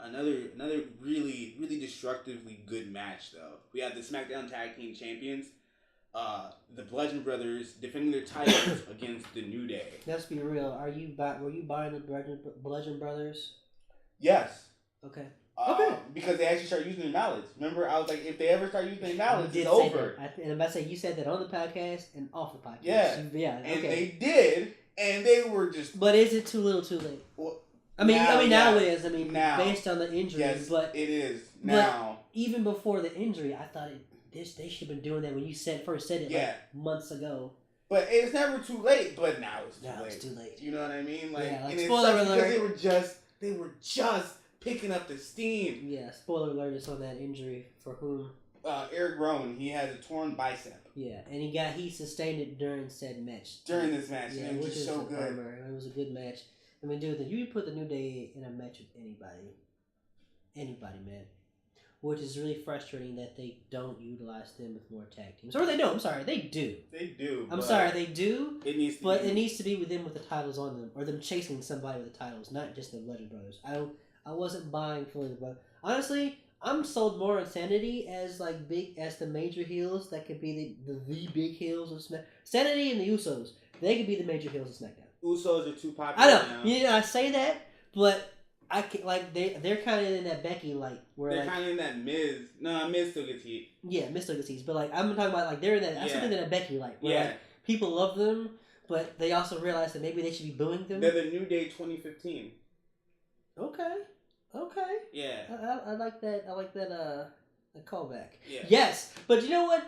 another really, really destructively good match though. We have the Smackdown Tag Team Champions, the Bludgeon Brothers defending their titles against the New Day. Let's be real. Were you buying the Bludgeon Brothers? Yes. Okay. Because they actually start using their mallets. Remember, I was like, if they ever start using their mallets, it's over. And I'm about to say, you said that on the podcast and off the podcast. Yeah. And they did, and they were just... But is it too little too late? Well, now it is. Now, based on the injury. Yes, but it is. Now. But even before the injury, I thought they should have been doing that when you first said it like months ago. But it's never too late, but now it's too late. It's too late. You know what I mean? Like, yeah, and spoiler alert. Because they were just picking up the steam. Yeah, spoiler alert is on that injury for whom? Eric Rowan. He has a torn bicep. Yeah, and he sustained it during said match. During this match, and it was just so good. It was a good match. I mean, dude, you put the New Day in a match with anybody, man. Which is really frustrating that they don't utilize them with more tag teams. Or they don't. I'm sorry, they do. They do. I'm sorry, they do. It needs to it needs to be with them with the titles on them, or them chasing somebody with the titles, not just the Legend Brothers. I wasn't buying fully the brother. Honestly, I'm sold more on Sanity as the major heels that could be the big heels of SmackDown. Sanity and the Usos, they could be the major heels of SmackDown. Usos are too popular. I know. Now. Yeah, I say that, but I can, they're kind of in that Becky where they're kind of in that Miz. No, Miz still gets heat. Yeah, Miz still gets heat, but I'm talking about they're in that. I'm something in that Becky where people love them, but they also realize that maybe they should be booing them. They're the New Day 2015. Okay. Yeah. I like that. I like that. A callback. Yeah. Yes, but you know what?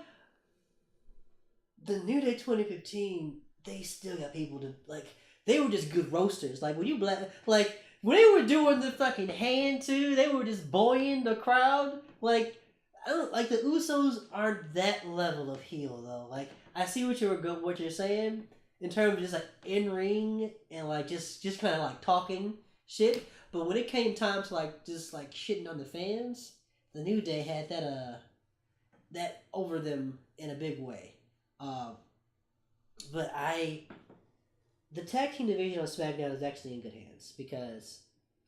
The New Day 2015, they still got people to They were just good roasters. When you when they were doing the fucking hand too, they were just buoying the crowd. I don't the Usos aren't that level of heel though. I see what you're saying in terms of just in ring and just kind of talking shit. But when it came time to just shitting on the fans, the New Day had that over them in a big way. But the tag team division on SmackDown is actually in good hands because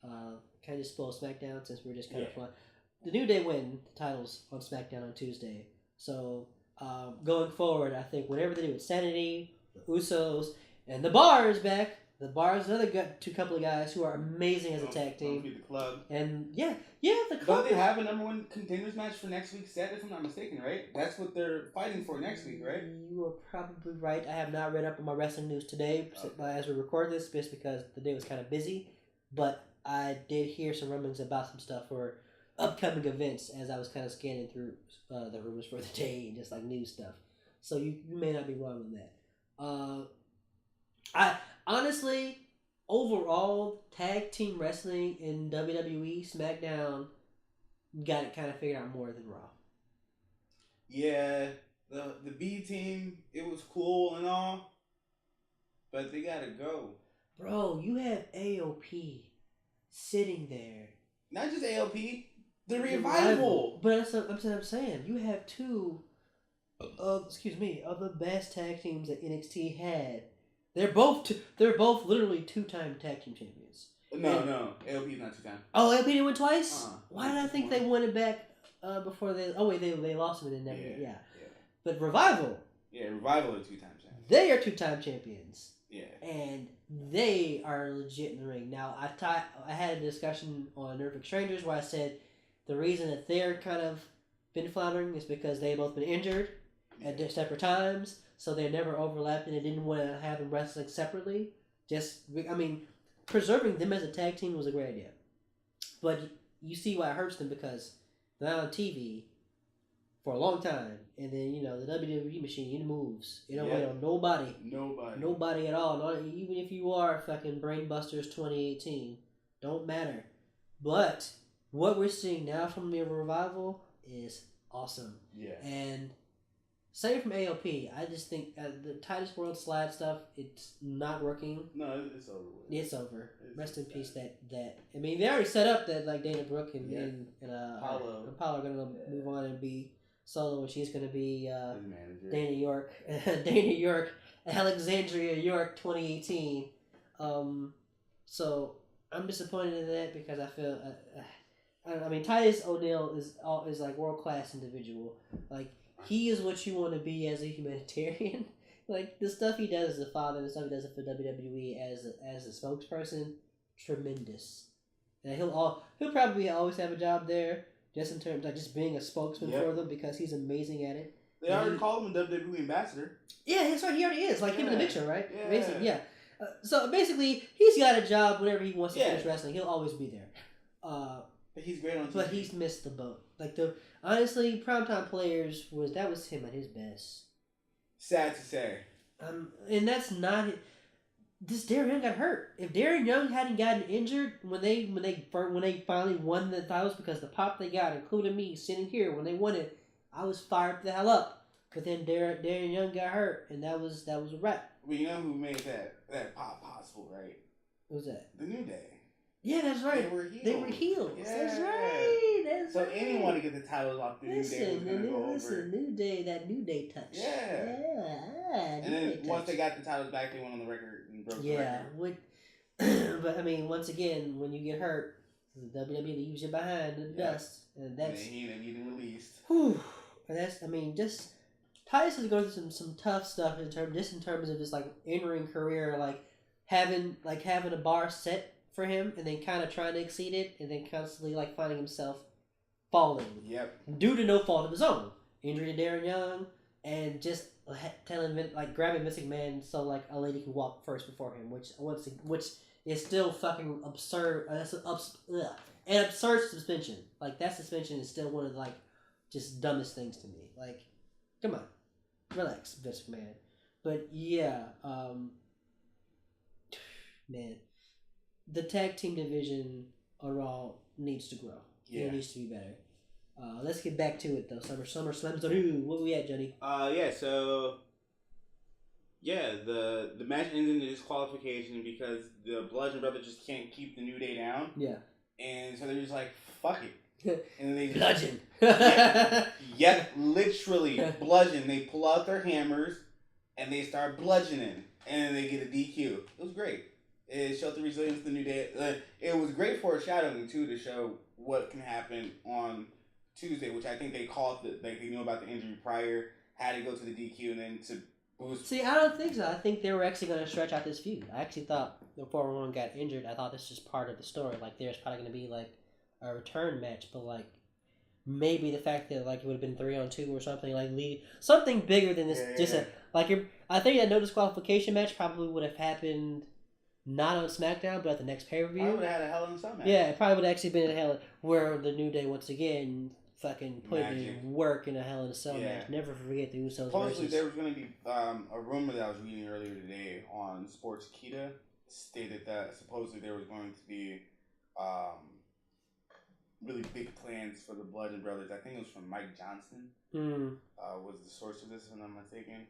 kind of just spoil SmackDown since we're just kind of fun. The New Day win the titles on SmackDown on Tuesday. So going forward, I think whatever they do with Sanity, the Usos, and the Bar is back, The Bar's another couple of guys who are amazing as a tag team. The club. And yeah, the club. Don't they have a number one contenders match for next week's set, if I'm not mistaken, right? That's what they're fighting for next week, right? You are probably right. I have not read up on my wrestling news today as we record this, just because the day was kind of busy. But I did hear some rumblings about some stuff for upcoming events as I was kind of scanning through the rumors for the day and just like news stuff. So you may not be wrong on that. I honestly, overall, tag team wrestling in WWE SmackDown got it kind of figured out more than Raw. Yeah, the B team, it was cool and all, but they gotta go. Bro, you have AOP sitting there. Not just AOP, the Revival. But that's what I'm saying. You have two of the best tag teams that NXT had. They're both literally 2-time tag team champions. No, AOP's not 2-time. Oh, AOP didn't win twice? Why did I think they won it back before they... Oh, wait, they lost it in that. Yeah. But Revival... Yeah, Revival are 2-time champions. They are 2-time champions. Yeah. And they are legit in the ring. Now, I had a discussion on Nerve Strangers where I said the reason that they're kind of been floundering is because they've both been injured at separate times, so they never overlapped, and they didn't want to have them wrestling separately. Preserving them as a tag team was a great idea. But you see why it hurts them, because they're on TV for a long time, and then, the WWE machine, it moves. It don't wait on nobody. Nobody at all. Not, even if you are fucking Brainbusters 2018. Don't matter. But what we're seeing now from the Revival is awesome. Yeah. And same from AOP. I just think the Titus World slide stuff, it's not working. No, it's over with. It's over. Rest in peace. That I mean, they already set up that like Dana Brooke and Apollo are gonna move on and be solo, and she's gonna be Dana York, Alexandria York 2018. So I'm disappointed in that because I feel. I mean, Titus O'Neil is like world class individual. Like, he is what you want to be as a humanitarian. Like, the stuff he does as a father, the stuff he does for WWE as a spokesperson, tremendous. And he'll probably always have a job there, just in terms of just being a spokesman for them, because he's amazing at it. They already called him a WWE ambassador. Yeah, that's right. He already is. Like him in the Big Show, right? Yeah. Basically, yeah. So basically, he's got a job whenever he wants to finish wrestling. He'll always be there. But he's great on TV. But he's missed the boat. Like, honestly, Primetime Players was him at his best. Sad to say. And that's not it. This Darren Young got hurt. If Darren Young hadn't gotten injured when they finally won the titles, because the pop they got, including me sitting here when they won it, I was fired the hell up. But then Darren Young got hurt, and that was a wrap. Well, you know who made that pop possible, right? Who's that? The New Day. Yeah, that's right. They were healed. Yeah. That's right. So anyone to get the titles off the New Day was going to go over. New Day touch. Yeah. And then once they got the titles back, they went on the record and broke the record. But I mean, once again, when you get hurt, the WWE leaves you behind in the dust, and that's. And he didn't released. Whew. And that's. I mean, just Titus is going through some tough stuff in terms of just like in-ring career, like having a bar set for him, and then kind of trying to exceed it, and then constantly like finding himself falling. Yep. Due to no fault of his own, injury to Darren Young, and just grabbing Vince McMahon so like a lady can walk first before him, which is still fucking absurd. That's an absurd suspension. Like, that suspension is still one of the, like, just dumbest things to me. Like, come on, relax, Vince McMahon. But yeah, man. The tag team division overall needs to grow. Yeah. It needs to be better. Let's get back to it though. SummerSlam. What we at, Johnny? The match ends in a disqualification because the Bludgeon Brothers just can't keep the New Day down. Yeah. And so they're just like, fuck it. And then they bludgeon. Yep, literally bludgeon. They pull out their hammers and they start bludgeoning, and then they get a DQ. It was great. It showed the resilience of the New Day. It was great foreshadowing too, to show what can happen on Tuesday, which I think they called they knew about the injury prior, had to go to the DQ, and then to boost. See, I don't think so. I think they were actually going to stretch out this feud. I actually thought the former one got injured, I thought this was part of the story. Like, there's probably going to be, like, a return match, but, like, maybe the fact that, like, it would have been 3-on-2 or something, like, something bigger than this. I think that no disqualification match probably would have happened not on SmackDown, but at the next pay-per-view. I would have had a Hell in a Cell match. Yeah, it probably would have actually been a Hell where the New Day, once again, fucking put in work in a Hell in a Cell match. Never forget the Usos Supposedly there was going to be a rumor that I was reading earlier today on Sports Kita stated that supposedly there was going to be really big plans for the Bludgeon Brothers. I think it was from Mike Johnson. Was the source of this, if I'm not mistaken.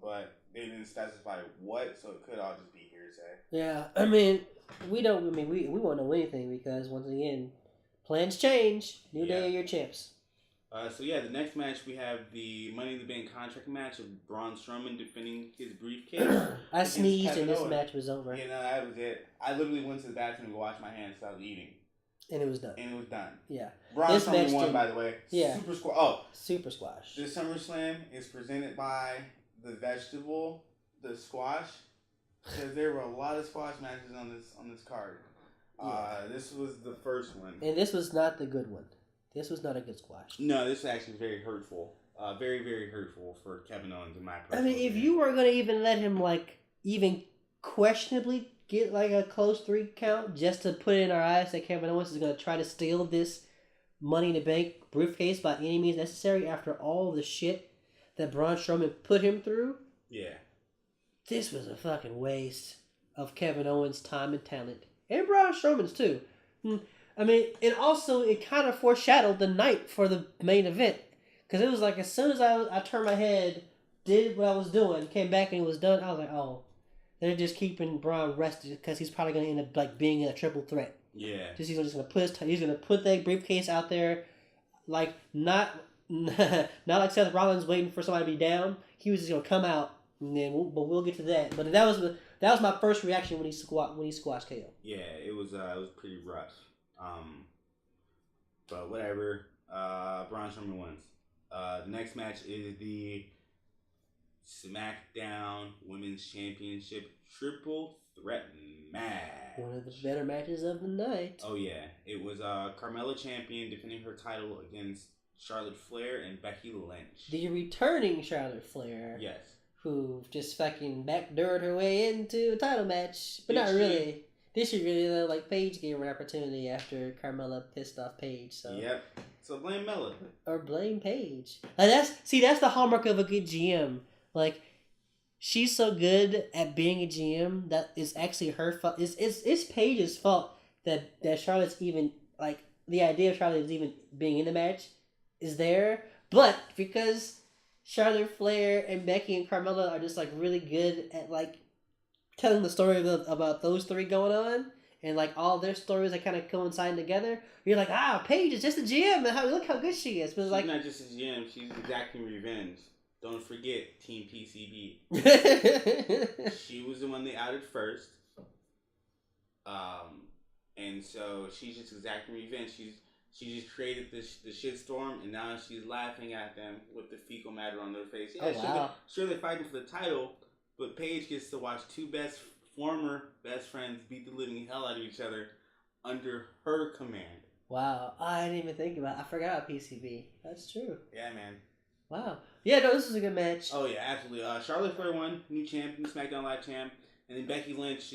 But they didn't specify what, so it could all just be hearsay. Yeah, I mean, we won't know anything because, once again, plans change. New Day are your champs. The next match we have the Money in the Bank contract match of Braun Strowman defending his briefcase. I sneezed and this match was over. Yeah, no, that was it. I literally went to the bathroom to go wash my hands because I was eating. And it was done. Yeah. Braun Strowman won, by the way. Yeah. Super squash. Oh. Super squash. This SummerSlam is presented by the vegetable, the squash, because there were a lot of squash matches on this card. This was the first one, and this was not the good one. This was not a good squash. No, this was actually very hurtful. Very, very hurtful for Kevin Owens in my personal opinion. If you were gonna even let him even questionably get a close 3 count just to put it in our eyes that Kevin Owens is gonna try to steal this Money in the Bank briefcase by any means necessary after all the shit that Braun Strowman put him through. Yeah. This was a fucking waste of Kevin Owens' time and talent. And Braun Strowman's too. I mean, and also it kind of foreshadowed the night for the main event. Because it was like as soon as I turned my head, did what I was doing, came back and it was done, I was like, oh, they're just keeping Braun rested because he's probably going to end up being in a triple threat. Yeah. He's going to put that briefcase out there, not like Seth Rollins waiting for somebody to be down. He was just gonna come out, and then we'll get to that. But that was my first reaction when he squashed KO. Yeah, it was pretty rough. But whatever. Braun Strowman wins. The next match is the SmackDown Women's Championship Triple Threat match. One of the better matches of the night. Oh yeah, it was Carmella champion defending her title against Charlotte Flair and Becky Lynch. The returning Charlotte Flair. Yes. Who just fucking backdoored her way into a title match. But not really. This year, really, Paige gave her an opportunity after Carmella pissed off Paige. So. Yep. So blame Mella. Or blame Paige. That's the hallmark of a good GM. She's so good at being a GM that it's actually her fault. It's Paige's fault that Charlotte's even, the idea of Charlotte is even being in the match is there, but because Charlotte Flair and Becky and Carmella are just really good at telling the story about those 3 going on, and all their stories are kind of coinciding together. You're like, Paige is just a GM, and look how good she is. But she's not just a GM; she's exacting revenge. Don't forget Team PCB. She was the one they outed first, and so she's just exacting revenge. She just created the shitstorm, and now she's laughing at them with the fecal matter on their face. Yeah, sure they're fighting for the title, but Paige gets to watch 2 former best friends beat the living hell out of each other under her command. Wow, I didn't even think about it. I forgot about PCB. That's true. Yeah, man. Wow. Yeah, no, this is a good match. Oh, yeah, absolutely. Charlotte Flair won, new champ, new SmackDown Live champ, and then Becky Lynch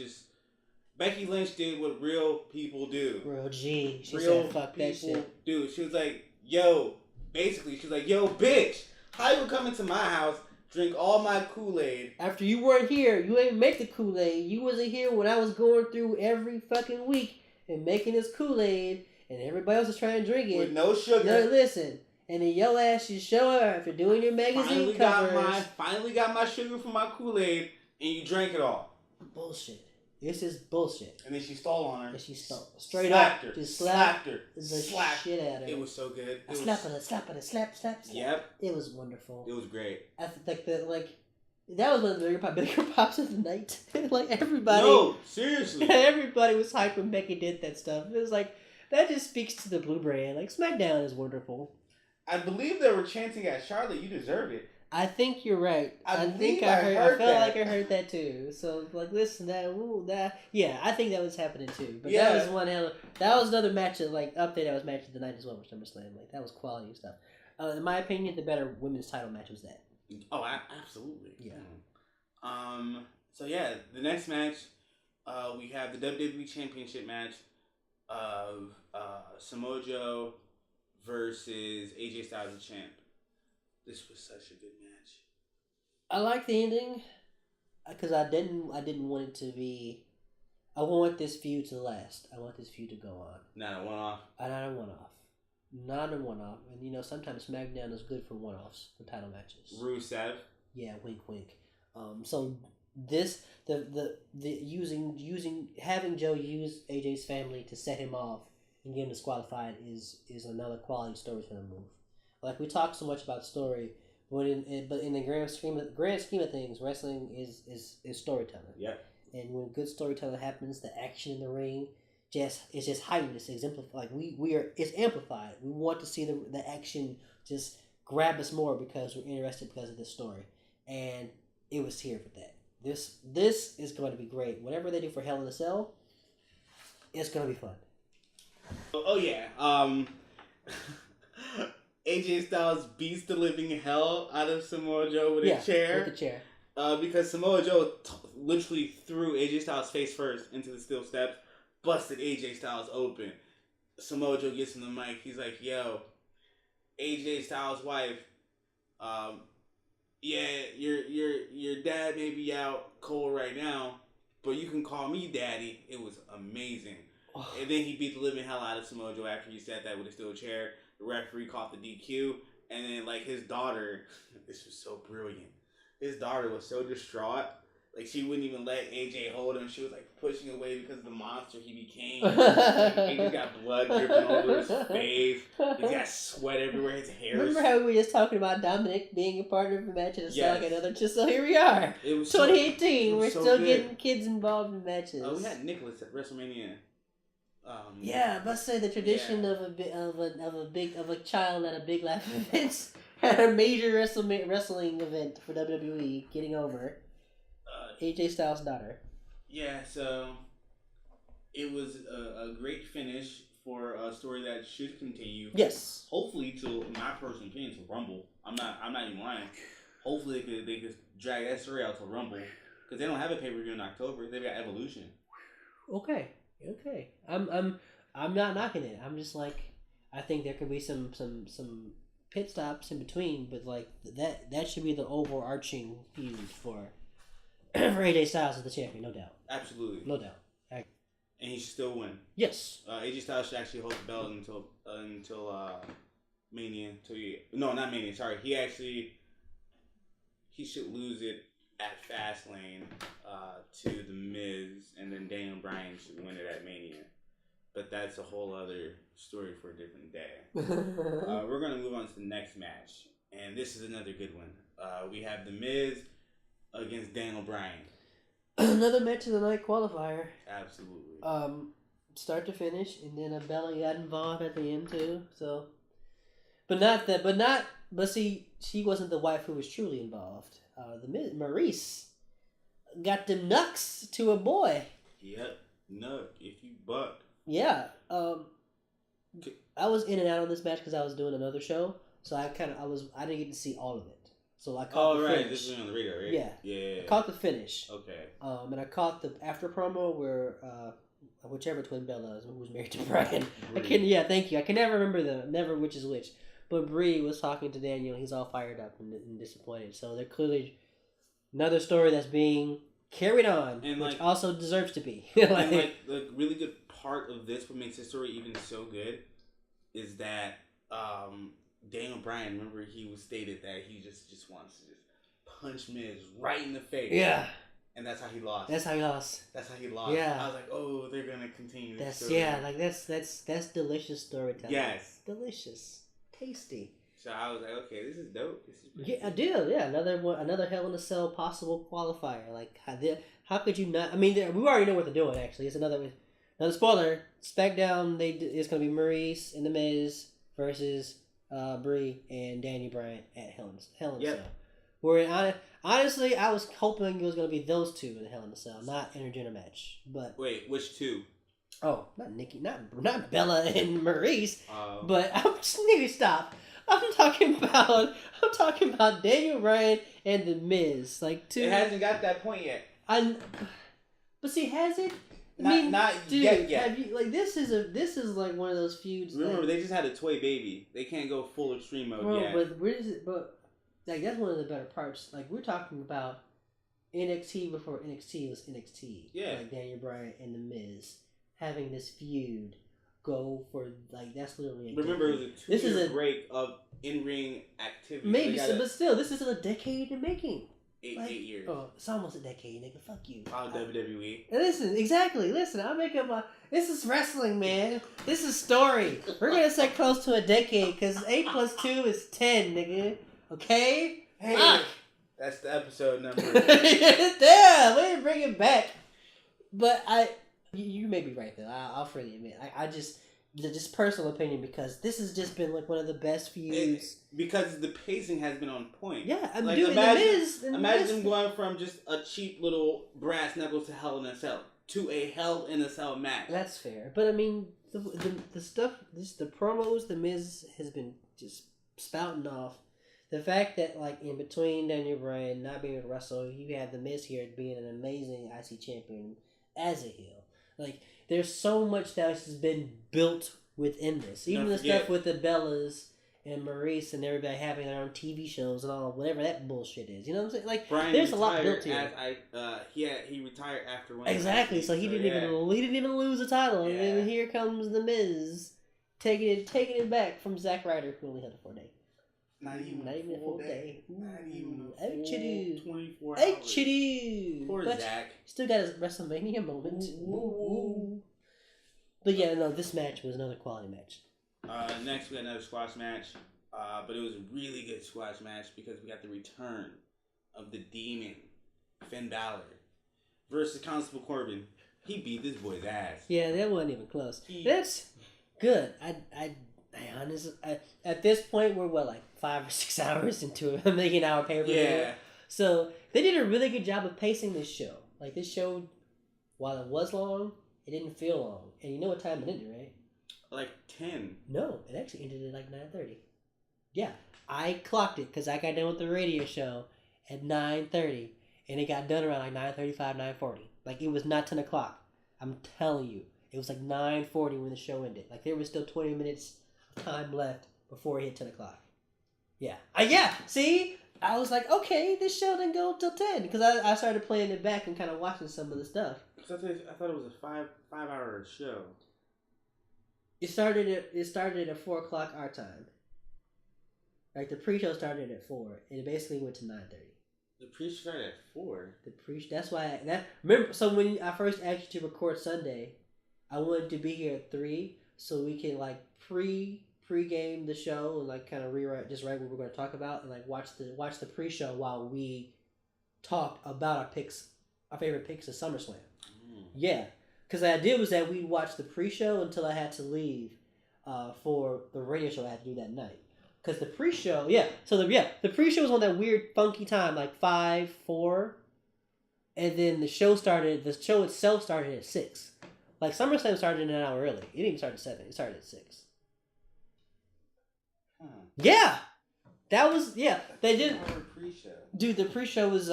did what real people do. Real G. She said, fuck that shit. Dude, she was like, yo, bitch, how you come into my house, drink all my Kool-Aid? After you weren't here, you ain't make the Kool-Aid. You wasn't here when I was going through every fucking week and making this Kool-Aid, and everybody else is trying to drink it. With no sugar. No, listen. And then your ass, you show up after doing your magazine covers. Finally got my sugar from my Kool-Aid, and you drank it all. Bullshit. This is bullshit. And then she stole on her. And she stole. Straight up. Her. Just slapped her. The shit out of her. It was so good. Slap. Yep. It was wonderful. It was great. That was one of the bigger pops of the night. Everybody. No, seriously. Everybody was hyped when Becky did that stuff. It was that just speaks to the blue brand. SmackDown is wonderful. I believe they were chanting at Charlotte, you deserve it. I think you're right. I think I I felt that. like I heard that too. So like, listen, yeah, I think that was happening too. But Yeah. that was that was another match that like up there. That was match of the night as well for SummerSlam. Like that was quality stuff. In my opinion, the better women's title match was that. Oh, absolutely. Yeah. So yeah, the next match, we have the WWE Championship match of Samoa Joe versus AJ Styles, the champ. This was such a good match. I like the ending because I didn't want it to be. I want this feud to last. I want this feud to go on. Not a one-off. Not a one-off. Not a one-off. And you know, sometimes SmackDown is good for one-offs for title matches. Rusev. Yeah, wink, wink. So this the using having Joe use AJ's family to set him off and get him disqualified is another quality story for the move. Like we talk so much about story, but in the grand scheme of things, wrestling is storytelling. Yep. And when good storytelling happens, the action in the ring it's just heightened. It's exemplified. Like it's amplified. We want to see the action just grab us more because we're interested because of this story, and it was here for that. This is going to be great. Whatever they do for Hell in a Cell, it's going to be fun. Oh yeah. AJ Styles beats the living hell out of Samoa Joe with a chair. With the chair. Because Samoa Joe literally threw AJ Styles face first into the steel steps, busted AJ Styles open. Samoa Joe gets in the mic. He's like, "Yo, AJ Styles' wife. Yeah, your dad may be out cold right now, but you can call me daddy." It was amazing. And then he beat the living hell out of Samoa Joe after he said that with a steel chair. The referee caught the DQ, and then like his daughter, this was so brilliant. His daughter was so distraught, like she wouldn't even let AJ hold him. She was like pushing away because of the monster he became. AJ got blood dripping over his face. He got sweat everywhere. His hair. Remember how we were just talking about Dominic being a partner of a match and like another? So here we are. It was 2018. We're still getting kids involved in matches. We had Nicholas at WrestleMania. Yeah, let's say the tradition of a child at a big life event at a major wrestling event for WWE getting over AJ Styles' daughter. Yeah, so it was a great finish for a story that should continue. Yes, hopefully to my personal opinion to Rumble. I'm not even lying. Hopefully they could drag that story out to Rumble because they don't have a pay-per-view in October. They've got Evolution. Okay. I'm not knocking it. I'm just like, I think there could be some pit stops in between, but like that should be the overarching feud for AJ Styles as the champion, no doubt. Absolutely, no doubt. And he should still win. Yes. AJ Styles should actually hold the belt until Mania. Not Mania. Sorry, he should lose it at Fastlane to The Miz, and then Daniel Bryan should win it at Mania. But that's a whole other story for a different day. We're going to move on to the next match, and this is another good one. We have The Miz against Daniel Bryan. Another match of the night qualifier. Absolutely. Start to finish, and then Bella got involved at the end too. So, but see, she wasn't the wife who was truly involved. The Miz, Maurice got them knucks to a boy. Yep, nuck if you buck. Yeah. I was in and out on this match because I was doing another show, so I didn't get to see all of it. So I caught the finish. This is on the radio, right? Yeah. I caught the finish. Okay. And I caught the after promo where whichever twin Bella is who's married to Brian. Thank you. I can never remember which is which. But Bree was talking to Daniel. He's all fired up and disappointed. So they're clearly another story that's being carried on, and which also deserves to be. And the really good part of this, what makes this story even so good, is that Daniel Bryan, remember he was stated that he just wants to just punch Miz right in the face. Yeah. And that's how he lost. That's how he lost. Yeah. I was like, oh, they're gonna continue this story. That's delicious storytelling. Yes. Delicious. Tasty. So I was like, okay, this is dope. This is I did. Yeah, another Hell in a Cell possible qualifier. Like, how could you not? I mean, we already know what they're doing. Actually, it's another spoiler. Smackdown. It's gonna be Maurice and The Miz versus Brie and Daniel Bryan at Hell in a Cell. Where honestly, I was hoping it was going to be those two in the Hell in a Cell, not intergender match. But wait, which two? Oh, not Nikki, not Bella and Maurice. But I'm just need to stop. I'm talking about Daniel Bryan and The Miz. Like two. It hasn't got that point yet. But see, has it? Not yet. Have you, like this is like one of those feuds. Remember, they just had a toy baby. They can't go full extreme mode yet. But where is it? But like that's one of the better parts. Like we're talking about NXT before NXT was NXT. Yeah. Like Daniel Bryan and The Miz having this feud go for like that's literally. Remember, it was a 2-year break of in-ring activity. Maybe, but still, this is a decade in making. 8 years. Oh, it's almost a decade, nigga. Fuck you. WWE. Listen, exactly. Listen, I'll make up my. This is wrestling, man. This is story. We're gonna say close to a decade because 8 plus 2 is 10, nigga. Okay. Hey, fuck. That's the episode number. Damn, we didn't bring it back. But you may be right though. I'll freely admit. I just personal opinion because this has just been like one of the best feuds. Because the pacing has been on point. Yeah, like, imagine them going from just a cheap little brass knuckles to Hell in a Cell to a Hell in a Cell match. That's fair, but I mean the stuff, just the promos the Miz has been just spouting off. The fact that like in between Daniel Bryan not being able to wrestle, you have the Miz here being an amazing IC champion as a heel. Like there's so much that has been built within this. Even the stuff with the Bellas and Maurice and everybody having their own TV shows and all whatever that bullshit is. You know what I'm saying? Like Brian there's a lot built here. He retired after winning. Exactly. So he didn't even lose the title. Yeah. And then here comes the Miz taking it back from Zack Ryder, who only had a 4 day. Not even a full day. Not even a full 24 hours. Poor Zack. Still got his WrestleMania moment. Ooh. But yeah, no, this match was another quality match. Next we got another squash match. But it was a really good squash match because we got the return of the Demon, Finn Balor, versus Constable Corbin. He beat this boy's ass. Yeah, that wasn't even close. That's good. Honestly, at this point, we're like 5 or 6 hours into a million-hour pay-per-view. Yeah. So they did a really good job of pacing this show. Like this show, while it was long, it didn't feel long. And you know what time it ended, right? Like 10. No, it actually ended at like 9:30. Yeah, I clocked it because I got done with the radio show at 9:30, and it got done around like 9:35, 9:40. Like it was not 10 o'clock. I'm telling you, it was like 9:40 when the show ended. Like there was still 20 minutes of time left before it hit 10 o'clock. Yeah, see, I was like, okay, this show didn't go till 10 because I started playing it back and kind of watching some of the stuff. I thought it was a 5-hour show. It started at 4 o'clock our time. Like the pre-show started at 4, and it basically went to 9:30. The pre-show started at 4. That's why remember. So when I first asked you to record Sunday, I wanted to be here at 3 so we can like pre-game the show and like kind of write what we're going to talk about and like watch the pre-show while we talk about our favorite picks of SummerSlam. Yeah. Because the idea was that we'd watch the pre-show until I had to leave for the radio show I had to do that night. Because the pre-show, the pre-show was on that weird, funky time, like 5, 4. And then the show itself started at 6. Like, SummerSlam started an hour early. It didn't even start at 7. It started at 6. Yeah! That was, they did. Pre-show. Dude, the pre-show was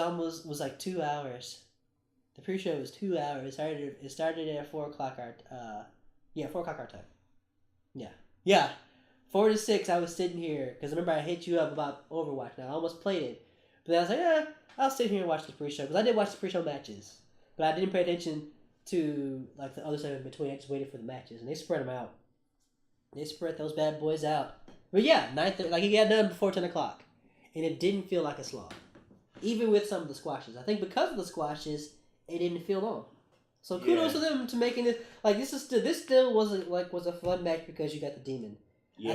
like 2 hours. The pre-show was 2 hours. It started at 4 o'clock our 4 o'clock our time. Yeah. 4 to 6, I was sitting here because remember I hit you up about Overwatch. Now I almost played it, but I was like, I'll sit here and watch the pre-show because I did watch the pre-show matches, but I didn't pay attention to like the other stuff in between. I just waited for the matches, and they spread them out. They spread those bad boys out. But yeah, 9:30, like it got done before 10 o'clock, and it didn't feel like a slog, even with some of the squashes. I think because of the squashes, it didn't feel long. So kudos to them to making it like this still was a fun match because you got the Demon. Yeah.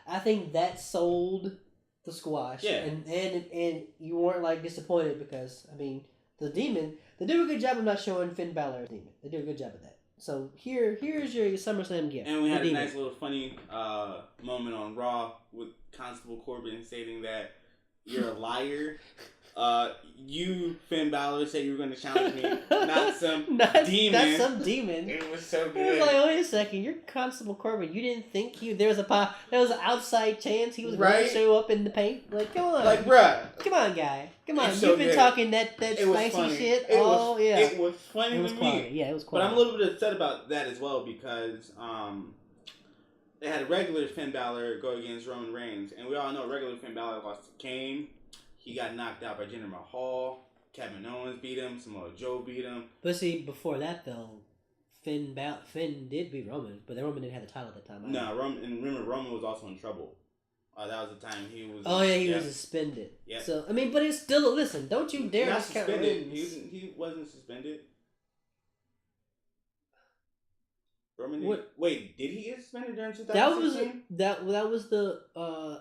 I think that sold the squash. Yeah. And you weren't like disappointed because I mean the Demon, they do a good job of not showing Finn Balor as Demon. They do a good job of that. So here's your SummerSlam gift. And we had a nice little funny moment on Raw with Constable Corbin stating that You're a liar. You, Finn Balor, said you were going to challenge me, not some demon. Not some demon. It was so good. It was like, wait a second, you're Constable Corbin. You didn't think there was an outside chance he was going to show up in the paint? Like, come on. Like, bruh. Come on, guy. Come on. So You've been good. talking that spicy shit. It was funny It was to quality. me. Yeah, it was But quality. I'm a little bit upset about that as well because they had a regular Finn Balor go against Roman Reigns. And we all know regular Finn Balor lost to Kane. He got knocked out by Jinder Mahal. Kevin Owens beat him. Samoa Joe beat him. But see, before that though, Finn did beat Roman, but then Roman didn't have the title at that time. No, Roman was also in trouble. That was the time he was. Oh yeah, he was suspended. Yeah. So I mean, but it's still listen. Don't you dare not discount suspended. Roman's. He wasn't suspended. Roman. Wait, did he get suspended during 2016? That was the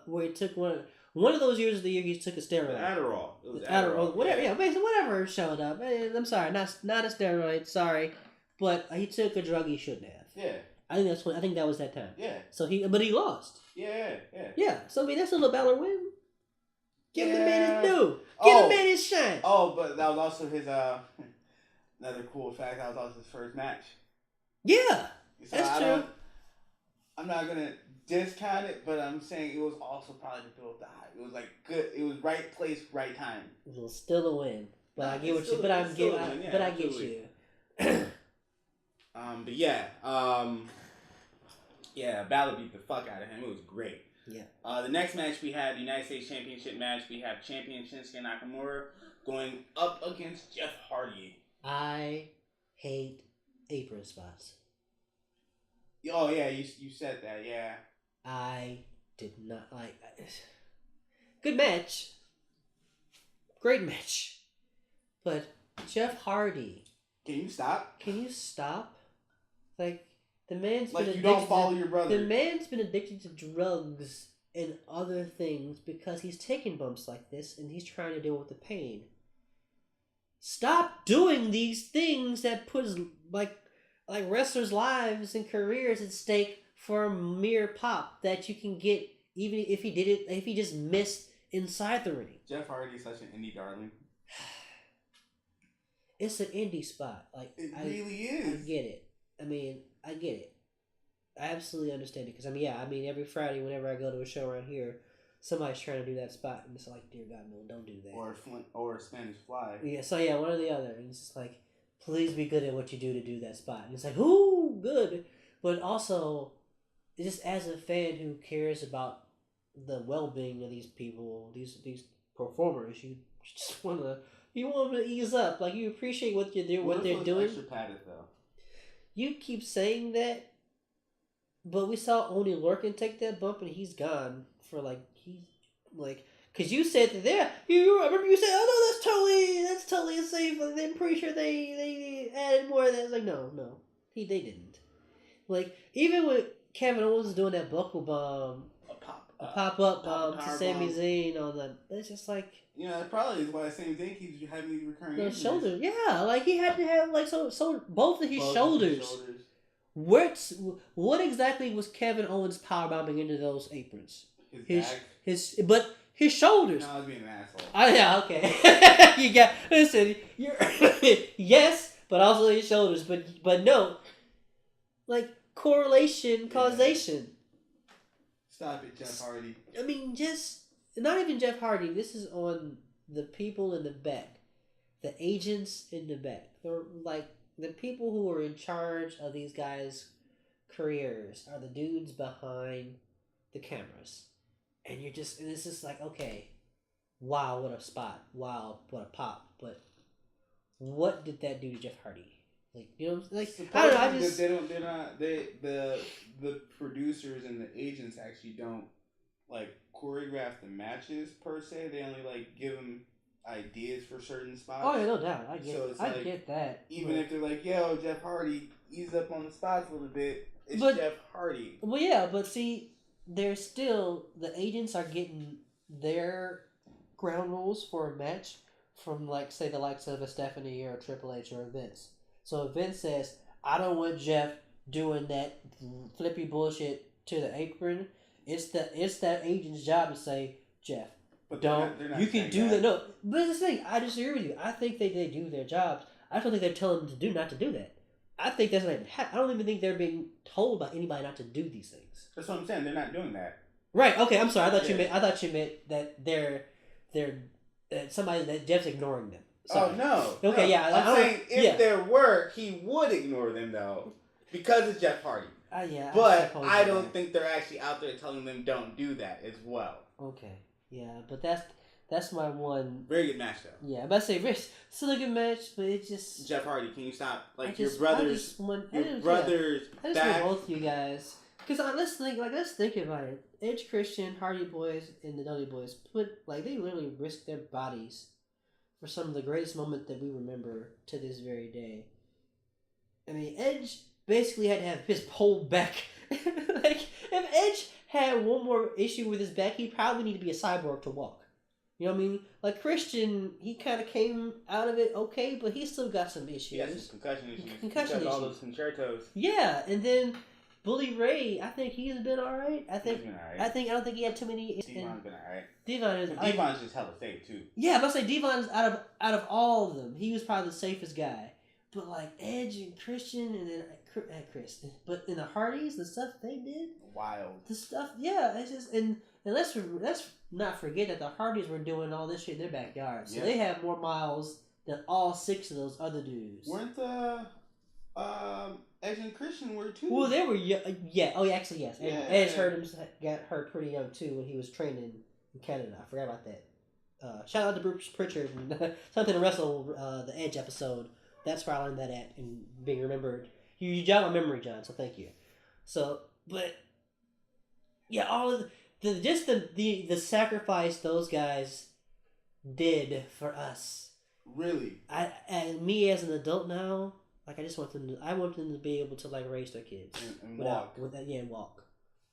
where he took one of those years of the year he took a steroid. Adderall. It was Adderall. Whatever. Yeah, basically whatever showed up. I'm sorry, not a steroid. Sorry, but he took a drug he shouldn't have. Yeah. I think that was that time. Yeah. So he lost. Yeah. Yeah. So I mean, that's a little Balor win. Give the man his due. Give the man his shine. Oh, but that was also his another cool fact. That was also his first match. Yeah. So that's true. I'm not gonna discount it, but I'm saying it was also probably to build the hype. It was like good. It was right place, right time. It was still a win, but I get what you. But I get you. But yeah, Balor beat the fuck out of him. It was great. Yeah. The next match we had, the United States Championship match. We have champion Shinsuke Nakamura going up against Jeff Hardy. I hate apron spots. Oh yeah, you said that. Yeah. I did not like. Good match. Great match. But Jeff Hardy. Can you stop? Like the man's like been you addicted don't follow your brother. The man's been addicted to drugs and other things because he's taking bumps like this and he's trying to deal with the pain. Stop doing these things that puts like wrestlers' lives and careers at stake for a mere pop that you can get even if he just missed inside the ring. Jeff Hardy is such an indie darling. It's an indie spot. Like it really is. I get it. I get it. I absolutely understand it because every Friday whenever I go to a show around here, somebody's trying to do that spot and it's like, dear God, no, don't do that. Or Spanish Fly. Yeah. So yeah, one or the other, and it's just like, please be good at what you do that spot. And it's like, ooh, good, but also, just as a fan who cares about the well-being of these people, these performers, you want them to ease up. Like you appreciate what they're doing. Extra padded though. You keep saying that, but we saw Oney Lorcan take that bump and he's gone for because you said that there. You remember you said, oh no, that's totally safe. I'm pretty sure they added more of that. It's like no, they didn't. Like even with Kevin Owens doing that buckle bomb, a pop up bomb to Sami Zayn on the. It's just like. That probably is why Sami Zayn keeps having these recurring injuries. Shoulders, yeah, like he had to have so both of his shoulders. What exactly was Kevin Owens power bombing into those aprons? His shoulders. No, I was being an asshole. Yeah, okay. You're yes, but also his shoulders. But no, like correlation, causation. Stop it, Jeff Hardy. I mean, just not even Jeff Hardy. This is on the people in the back, the agents in the back. They're like the people who are in charge of these guys' careers are the dudes behind the cameras. And it's just like, okay, wow, what a spot. Wow, what a pop. But what did that do to Jeff Hardy? Like, you know, like, I don't know, the producers and the agents actually don't, like, choreograph the matches, per se. They only, like, give them ideas for certain spots. Oh, yeah, no doubt. I get that. Even if they're like, yo, Jeff Hardy, ease up on the spots a little bit, it's Jeff Hardy. Well, yeah, but see, there's still, the agents are getting their ground rules for a match from, like, say, the likes of a Stephanie or a Triple H or a Vince. So if Vince says, I don't want Jeff doing that flippy bullshit to the apron, it's that agent's job to say, Jeff, But don't. You can do that. No, but it's the thing. I disagree with you. I think they do their jobs. I don't think they're telling them to not to do that. I think that's not even I don't even think they're being told by anybody not to do these things. That's what I'm saying. They're not doing that. Right. Okay. I'm sorry. I thought you meant that they're somebody that Jeff's ignoring them. Sorry. Oh no. Okay. No. Yeah. I'm saying if there were, he would ignore them though, because it's Jeff Hardy. Yeah. But I don't think they're actually out there telling them don't do that as well. Okay. Yeah, but that's my one. Very good match though. Yeah, I'm about to say Rich, still a good match, but it just. Jeff Hardy, can you stop? Like your brothers. I just want both you guys, because let's think about it. Edge, Christian, Hardy Boys, and the Dudley Boys they literally risked their bodies for some of the greatest moments that we remember to this very day. I mean, Edge basically had to have his pole back. Like, if Edge had one more issue with his back, he'd probably need to be a cyborg to walk. You know what I mean? Like, Christian, he kind of came out of it okay, but he still got some issues. He got some concussion issues. All those concertos. Yeah, and then Bully Ray, I think he's been alright. I don't think he had too many. Devon's been alright. Devon's just hella safe too. Yeah, but I say Devon's out of all of them, he was probably the safest guy. But like Edge and Christian, and then Chris, but in the Hardys, the stuff they did, wild. The stuff, yeah, it's just and let's not forget that the Hardys were doing all this shit in their backyard, so they have more miles than all 6 of those other dudes. Weren't the Edge and Christian were too? Well, they were yeah. Oh, yeah, actually yes. Yeah. Edge got hurt pretty young too when he was training in Canada. I forgot about that. Shout out to Bruce Pritchard and something to wrestle the Edge episode. That's where I learned that at and being remembered. You jogged my memory, John, so thank you. So, but yeah, all of the sacrifice those guys did for us. Really? And me as an adult now, like I want them to be able to like raise their kids and walk. And walk.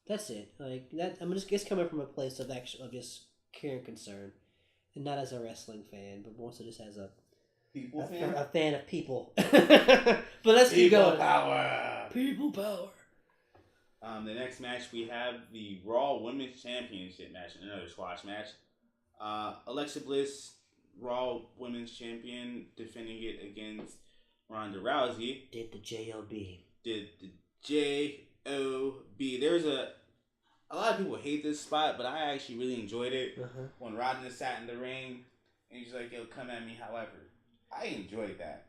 That's it. Like that. I'm just coming from a place of just care and concern, and not as a wrestling fan, but more so just as a fan of people. But let's keep going. People power. The next match we have the Raw Women's Championship match, another squash match. Alexa Bliss, Raw Women's Champion, defending it against Ronda Rousey. Did the J.O.B. There's a lot of people hate this spot, but I actually really enjoyed it. When Ronda sat in the ring and she's like, "Yo, come at me." However, I enjoyed that.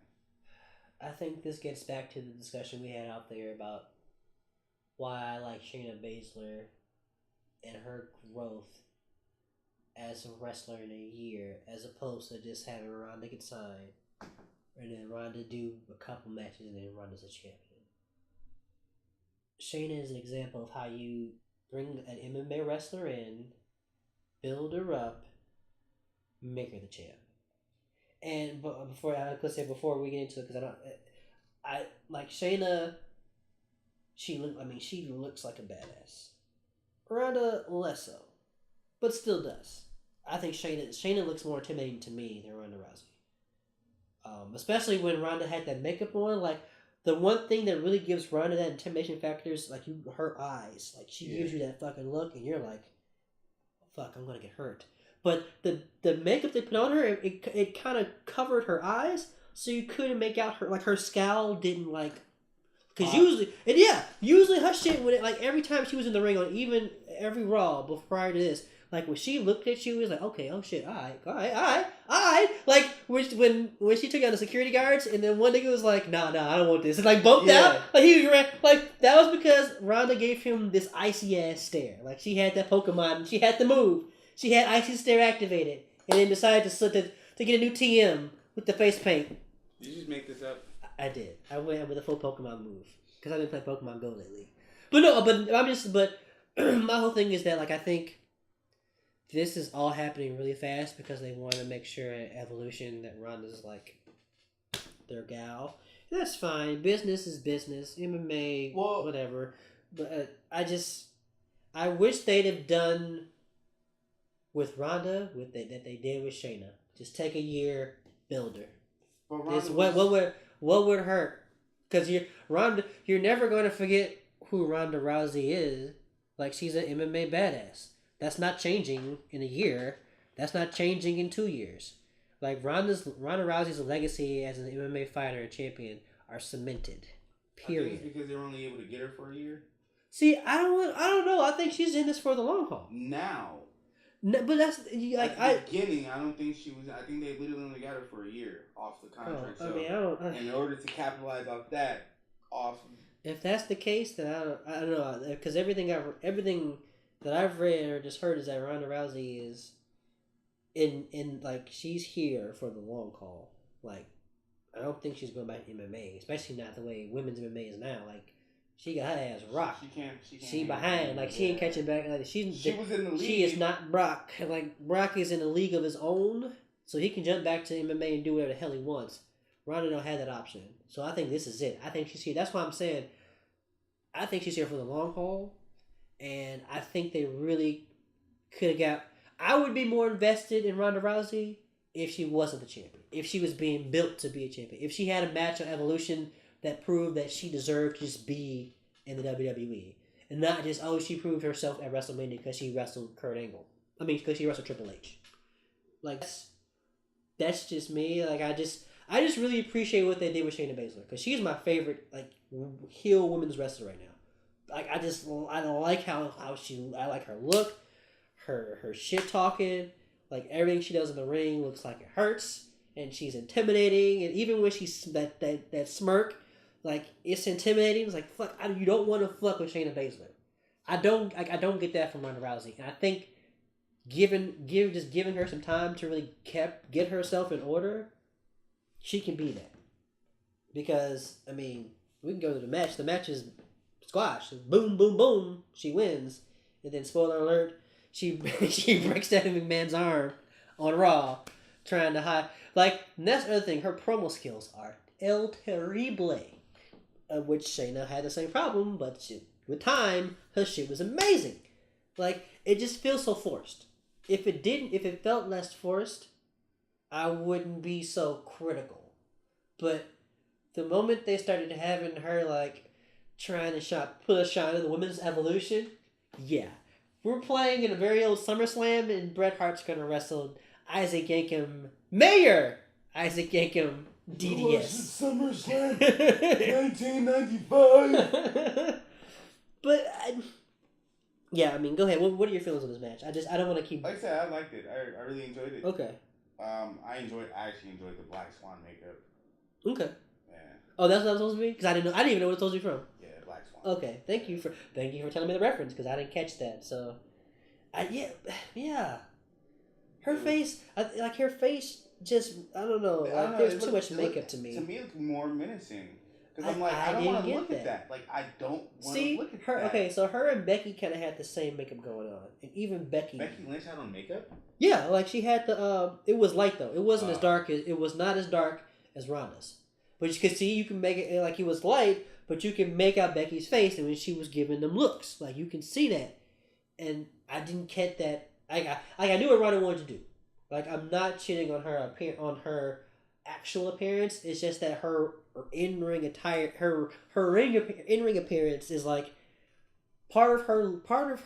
I think this gets back to the discussion we had out there about why I like Shayna Baszler and her growth as a wrestler in a year, as opposed to just having Ronda get signed and then Ronda do a couple matches and then Ronda's a champion. Shayna is an example of how you bring an MMA wrestler in, build her up, make her the champ. And before we get into it, because I like Shayna. She looks like a badass. Ronda less so, but still does. I think Shayna looks more intimidating to me than Ronda Rousey. Especially when Ronda had that makeup on. Like the one thing that really gives Ronda that intimidation factor is like her eyes. Like she gives you that fucking look, and you're like, "Fuck, I'm gonna get hurt." But the makeup they put on her, it kind of covered her eyes, so you couldn't make out her scowl didn't like. Because usually her shit when every time she was in the ring on even every Raw prior to this, like when she looked at you, it was like, okay, oh shit, all right. Like when she took out the security guards, and then one nigga was like, nah, I don't want this. It's like bumped out. Like he was like that was because Ronda gave him this icy ass stare. Like she had that Pokemon, she had the move. She had Icy Stare activated, and then decided to get a new TM with the face paint. Did you just make this up? I did. I went with a full Pokemon move because I've been playing Pokemon Go lately. But my whole thing is that I think this is all happening really fast because they want to make sure at Evolution that Ronda's their gal. And that's fine. Business is business. MMA, whatever. But I wish they'd have done with Ronda that they did with Shayna. Just take a year, build her. What would hurt? Because you're never going to forget who Ronda Rousey is. Like she's an MMA badass. That's not changing in a year. That's not changing in 2 years. Like Ronda Rousey's legacy as an MMA fighter and champion are cemented. Period. I think it's because they were only able to get her for a year. See, I don't know. I think she's in this for the long haul. Now. No, but that's like at the beginning. I don't think she was. I think they literally only got her for a year off the contract. I mean, I don't. In order to capitalize off that, If that's the case, then I don't know, because everything that I've read or just heard is that Ronda Rousey is in like she's here for the long haul. Like I don't think she's going back to MMA, especially not the way women's MMA is now. Like she got her ass rocked. She can't. She behind. Like she ain't catching back. Like she was in the league. She is not Brock. Like Brock is in a league of his own, so he can jump back to MMA and do whatever the hell he wants. Ronda don't have that option. So I think this is it. I think she's here. That's why I'm saying I think she's here for the long haul. And I think they really could have got... I would be more invested in Ronda Rousey if she wasn't the champion. If she was being built to be a champion. If she had a match on Evolution that proved that she deserved to just be in the WWE. And not just, she proved herself at WrestleMania because she wrestled Kurt Angle. I mean, because she wrestled Triple H. Like, that's just me. Like, I just really appreciate what they did with Shayna Baszler because she's my favorite like heel women's wrestler right now. Like I don't like how I like her look, her shit talking, like everything she does in the ring looks like it hurts and she's intimidating and even when she's that smirk, like it's intimidating. It's like fuck, you don't want to fuck with Shayna Baszler. I don't get that from Ronda Rousey and I think giving her some time to really get herself in order. She can be that. Because, I mean, we can go to the match. The match is squash. Boom, boom, boom. She wins. And then, spoiler alert, she breaks Stephanie McMahon's arm on Raw trying to hide. Like, and that's the other thing. Her promo skills are el terrible. Which Shayna had the same problem, but with time, her shit was amazing. Like, it just feels so forced. If it felt less forced, I wouldn't be so critical. But the moment they started having her like trying to put a shot in the women's evolution, yeah. We're playing in a very old SummerSlam and Bret Hart's gonna wrestle Isaac Yankem Mayor Isaac Yankem DDS. SummerSlam 1995. But yeah, I mean, go ahead. What are your feelings on this match? I don't want to keep. Like I said, I liked it. I really enjoyed it. Okay. I actually enjoyed the Black Swan makeup. Okay. Yeah. Oh, that's what it was supposed to be? Because I didn't even know what it was supposed to be from. Yeah, Black Swan. Okay, thank you for telling me the reference because I didn't catch that. So, yeah. Her face, her face just I don't know. Like, there's too much makeup to me. To me, it looked more menacing. Because I'm like, I don't want to look at that. Like, I don't want to look at that. Okay, so her and Becky kind of had the same makeup going on. And even Becky Lynch had on makeup? Yeah, like she had the, it was light though. It wasn't as dark, it was not as dark as Ronda's. But you could see, you can make it, like it was light, but you can make out Becky's face and when she was giving them looks. Like, you can see that. And I didn't get that. I knew what Ronda wanted to do. Like, I'm not shitting on her actual appearance. It's just that her in-ring attire, her in-ring appearance is like part of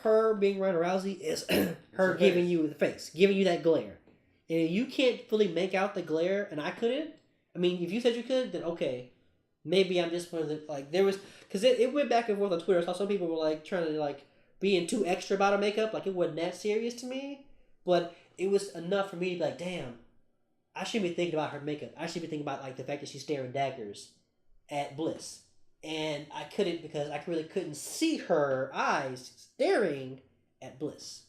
her being Ronda Rousey is her giving you the face, giving you that glare, and you can't fully make out the glare, and I couldn't. I mean, if you said you could, then okay, maybe I'm just one of the like there was because it went back and forth on Twitter. I saw some people were like trying to like being too extra about her makeup, like it wasn't that serious to me, but it was enough for me to be like, damn. I shouldn't be thinking about her makeup. I should be thinking about like the fact that she's staring daggers at Bliss. And I couldn't because I really couldn't see her eyes staring at Bliss.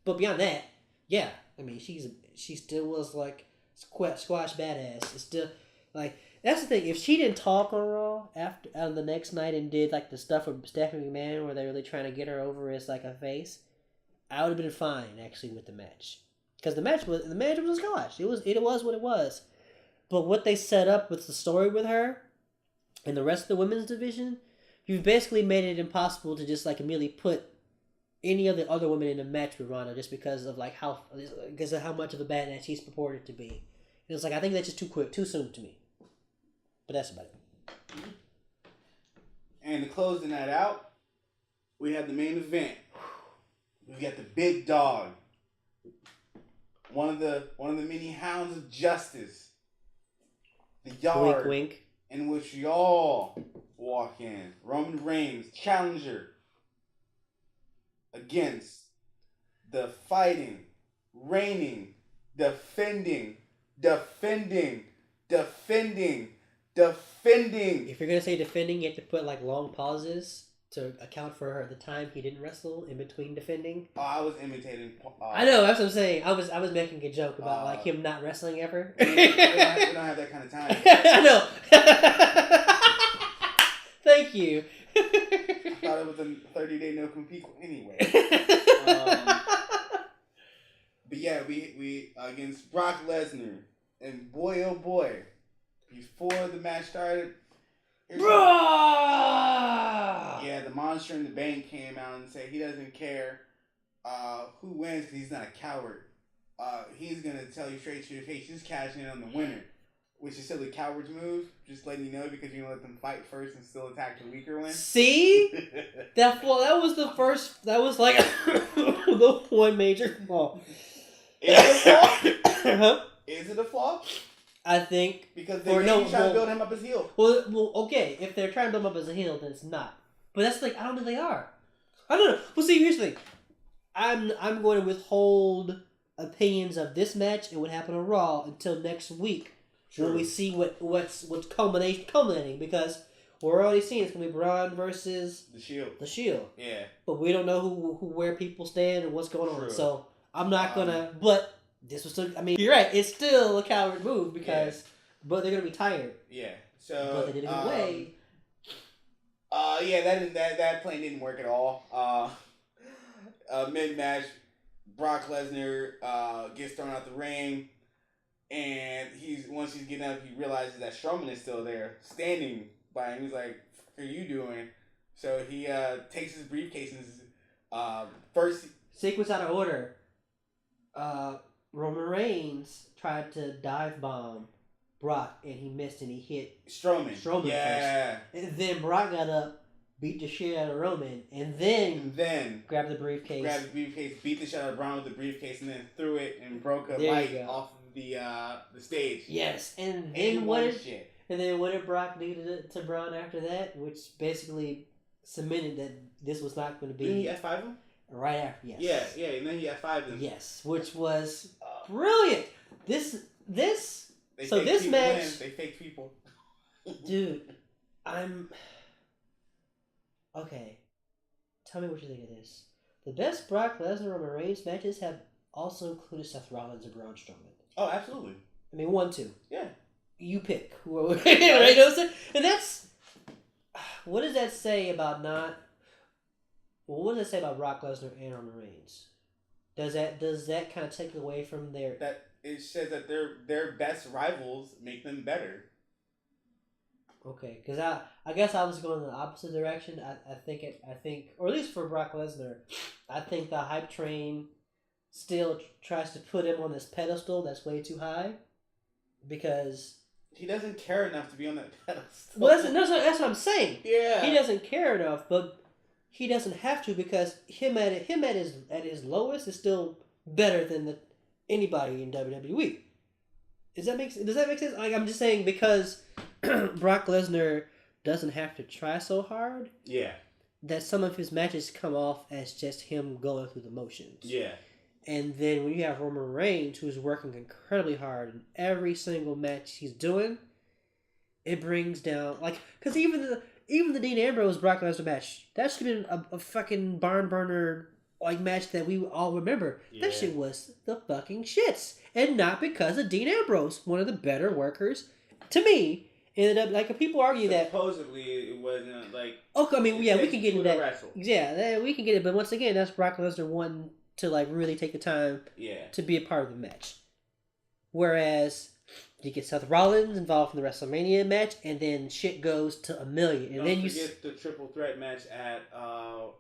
But beyond that, yeah. I mean, she still was like squash badass. It's still like that's the thing. If she didn't talk on Raw after on the next night and did like the stuff with Stephanie McMahon where they're really trying to get her over as like a face, I would have been fine actually with the match. Because the match was a squash. It was what it was. But what they set up with the story with her and the rest of the women's division, you've basically made it impossible to just like immediately put any of the other women in a match with Ronda just because of how much of a badass she's purported to be. And it's like I think that's just too quick, too soon to me. But that's about it. And to close the night out, we have the main event. We got the big dog. one of the many hounds of justice. The yard Wink, wink. in which we all walk in. Roman Reigns, challenger against the fighting, reigning, defending. If you're gonna say defending, you have to put like long pauses to account for the time he didn't wrestle in between defending. Oh, I was imitating. I know, that's what I'm saying. I was making a joke about like him not wrestling ever. We don't have that kind of time. I know. Thank you. I thought it was a 30-day no compete anyway. But yeah, we against Brock Lesnar, and boy oh boy, before the match started, yeah, the Monster in the Bank came out and said he doesn't care who wins because he's not a coward. He's gonna tell you straight to your face, he's cashing in on the winner, which is still a coward's move. Just letting you know because you don't let them fight first and still attack the weaker one. See, that was the first. That was like the one major flaw. Is it a flaw? Huh? Is it a flaw? I think because they're trying to build him up as heel. Well, okay. If they're trying to build him up as a heel, then it's not. But that's like I don't think they are. I don't know. Well, see, here's the thing. I'm going to withhold opinions of this match and what happened on Raw until next week. When we see what's culminating, because we're already seeing it's gonna be Braun versus the Shield. Yeah. But we don't know who where people stand and what's going on. So I'm not gonna. But this was still. I mean, you're right. It's still a coward move because, but they're gonna be tired. Yeah. So. But they did it in a way. Yeah. That plan didn't work at all. Mid match, Brock Lesnar gets thrown out the ring. And once he's getting up, he realizes that Strowman is still there, standing by him. He's like, "What are you doing?" So he takes his briefcase and first sequence out of order. Roman Reigns tried to dive bomb Brock, and he missed, and he hit Strowman first. And then Brock got up, beat the shit out of Roman, and then grabbed the briefcase. Beat the shit out of Braun with the briefcase, and then threw it and broke a light off the stage. Yes, and then what did Brock do to Braun after that? Which basically cemented that this was not going to be. Didn't he F5 him? Right after, yes. Yeah, and then he F5'd him. Yes, which was brilliant. This match. They fake people. Dude, okay. Tell me what you think of this. The best Brock Lesnar Roman Reigns matches have also included Seth Rollins and Braun Strowman. Oh, absolutely. I mean, 1, 2. Yeah. You pick. Right? You know what I'm saying? And that's... What does that say about not... Well, what does that say about Brock Lesnar and Roman Reigns? Does that kind of take away from their... That it says that their best rivals make them better. Okay, because I guess I was going in the opposite direction. I think, or at least for Brock Lesnar, I think the hype train still tries to put him on this pedestal that's way too high, because he doesn't care enough to be on that pedestal. Well, that's what I'm saying. Yeah, he doesn't care enough, but he doesn't have to, because him at his lowest is still better than anybody in WWE. Does that make sense? Like, I'm just saying, because Brock Lesnar doesn't have to try so hard. Yeah. That some of his matches come off as just him going through the motions. Yeah. And then when you have Roman Reigns, who's working incredibly hard in every single match he's doing, it brings down, like, because even the Dean Ambrose Brock Lesnar match, that should have been a fucking barn burner like match that we all remember. Yeah. That shit was the fucking shits, and not because of Dean Ambrose, one of the better workers to me. Ended up, like, people argue that supposedly it wasn't like. Okay, I mean, yeah, we can get into that. Wrestle. Yeah, we can get it, but once again, that's Brock Lesnar wanting to, like, really take the time. Yeah. To be a part of the match. Whereas you get Seth Rollins involved in the WrestleMania match, and then shit goes to $1 million, and Don't then forget the triple threat match at Royal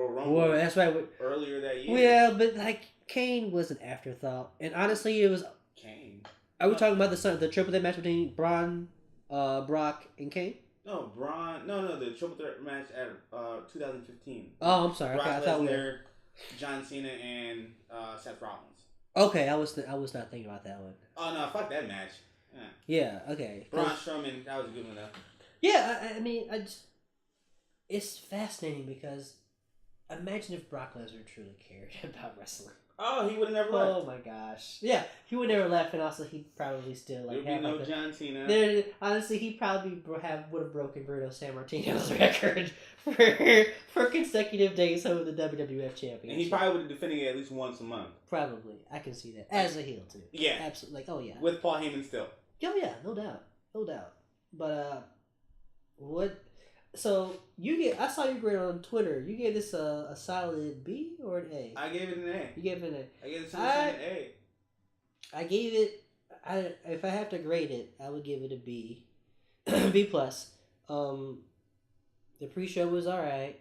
Rumble. Well, that's right. Earlier that year. Yeah, but like Kane was an afterthought, and honestly, it was Kane. Are we talking about the triple threat match between Braun, Brock, and Kane? No, Braun. No, the triple threat match at 2015. Oh, I'm sorry. Brock I thought Lesnar, John Cena, and Seth Rollins. Okay, I was not thinking about that one. Oh no, fuck that match. Yeah. Okay. Braun Strowman, that was a good one though. Yeah, I mean, it's fascinating because imagine if Brock Lesnar truly cared about wrestling. Oh, he would have never left. Oh my gosh. Yeah, he would never left, and also he'd probably still like There'd have be no like John Cena. honestly, he probably would have broken Bruno Sammartino's record for consecutive days holding the WWF Championship. And he probably would have defended it at least once a month. Probably, I can see that as a heel too. Yeah, absolutely. Like, oh yeah, with Paul Heyman still. Oh yeah, no doubt. But what? So I saw you grade on Twitter. You gave this a solid B or an A? I gave it an A. You gave it an A. I gave it an A. I gave it. If I have to grade it, I would give it a B, B plus. The pre-show was all right.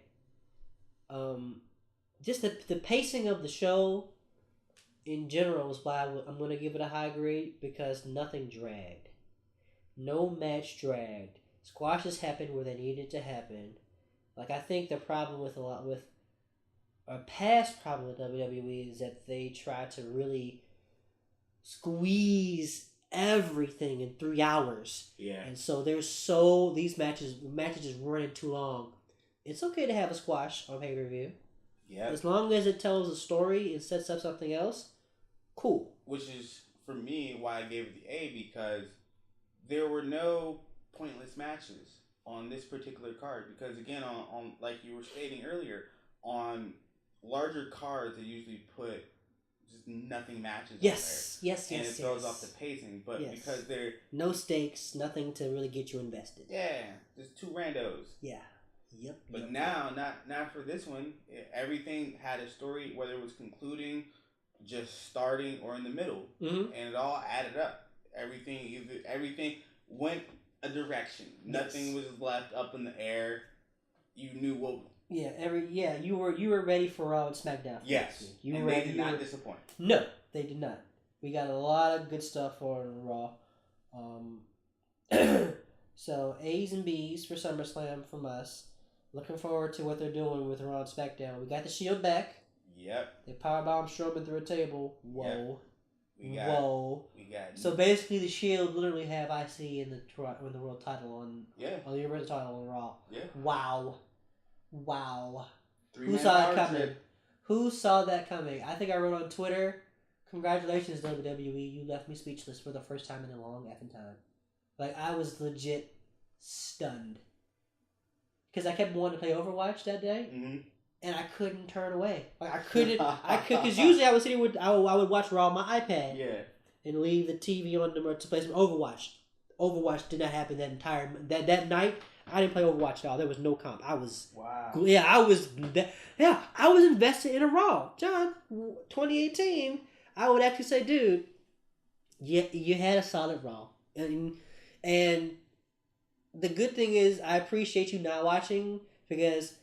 Just the pacing of the show, in general, is why I'm gonna give it a high grade because nothing dragged, no match dragged. Squashes happened where they needed to happen. Like, I think the problem with a past problem with WWE is that they try to really squeeze everything in 3 hours. Yeah. And so these matches just running too long. It's okay to have a squash on pay-per-view. Yeah. As long as it tells a story and sets up something else, cool. Which is, for me, why I gave it the A, because there were no pointless matches on this particular card, because again, on like you were stating earlier, on larger cards they usually put just nothing matches yes on there. And it throws off the pacing, but because they're no stakes, nothing to really get you invested. Yeah, just two randos. Yeah. Yep. But now, not for this one. Everything had a story, whether it was concluding, just starting, or in the middle, and it all added up. Everything went a direction. Nothing was left up in the air. You knew what. Yeah, you were ready for Raw and SmackDown. Yes, and they did not disappoint. No, they did not. We got a lot of good stuff on Raw. So A's and B's for SummerSlam from us. Looking forward to what they're doing with Raw and SmackDown. We got the Shield back. Yep. They powerbomb Strowman through a table. Whoa. Yep. We got. So basically, the Shield literally have IC in the world title on the Universal title on Raw. Yeah. Wow. Who saw that coming? Who saw that coming? I think I wrote on Twitter, "Congratulations WWE, you left me speechless for the first time in a long effing time." Like, I was legit stunned. Because I kept wanting to play Overwatch that day, and I couldn't turn away. Like, I couldn't, because usually I would watch Raw on my iPad, and leave the TV on to play some Overwatch. Overwatch did not happen that night. I didn't play Overwatch at all. There was no comp. I was I was invested in a Raw. John, 2018, I would actually say, dude, you had a solid Raw, and the good thing is, I appreciate you not watching, because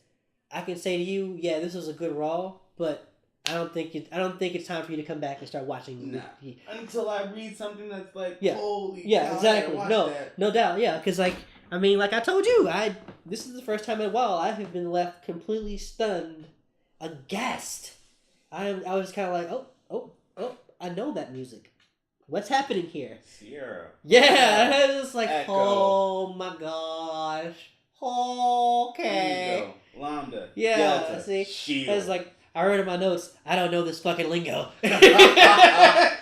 I can say to you, yeah, this was a good Raw, but I don't think it's time for you to come back and start watching. Until I read something that's like, holy cow, exactly. No doubt, yeah, because like I told you, this is the first time in a while I have been left completely stunned, aghast. I was kind of like, oh, I know that music. What's happening here? Sierra. Yeah, it was like, Echo. Oh my gosh. Okay. Lambda. Yeah, Delta, see? Shield. I was like, I wrote in my notes, I don't know this fucking lingo. I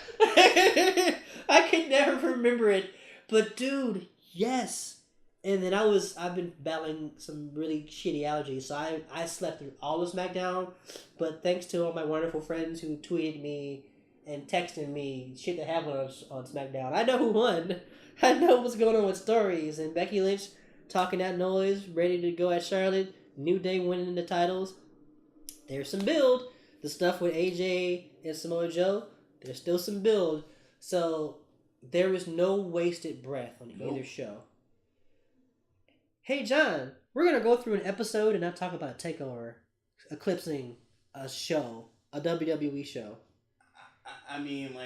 could never remember it. But dude, yes. And then I've been battling some really shitty allergies, so I slept through all of SmackDown. But thanks to all my wonderful friends who tweeted me and texting me shit that happened on SmackDown, I know who won. I know what's going on with stories. And Becky Lynch talking that noise, ready to go at Charlotte. New Day winning the titles. There's some build. The stuff with AJ and Samoa Joe, there's still some build. So there was no wasted breath on either show. Hey John, we're going to go through an episode and not talk about a takeover eclipsing a show, a WWE show. I mean,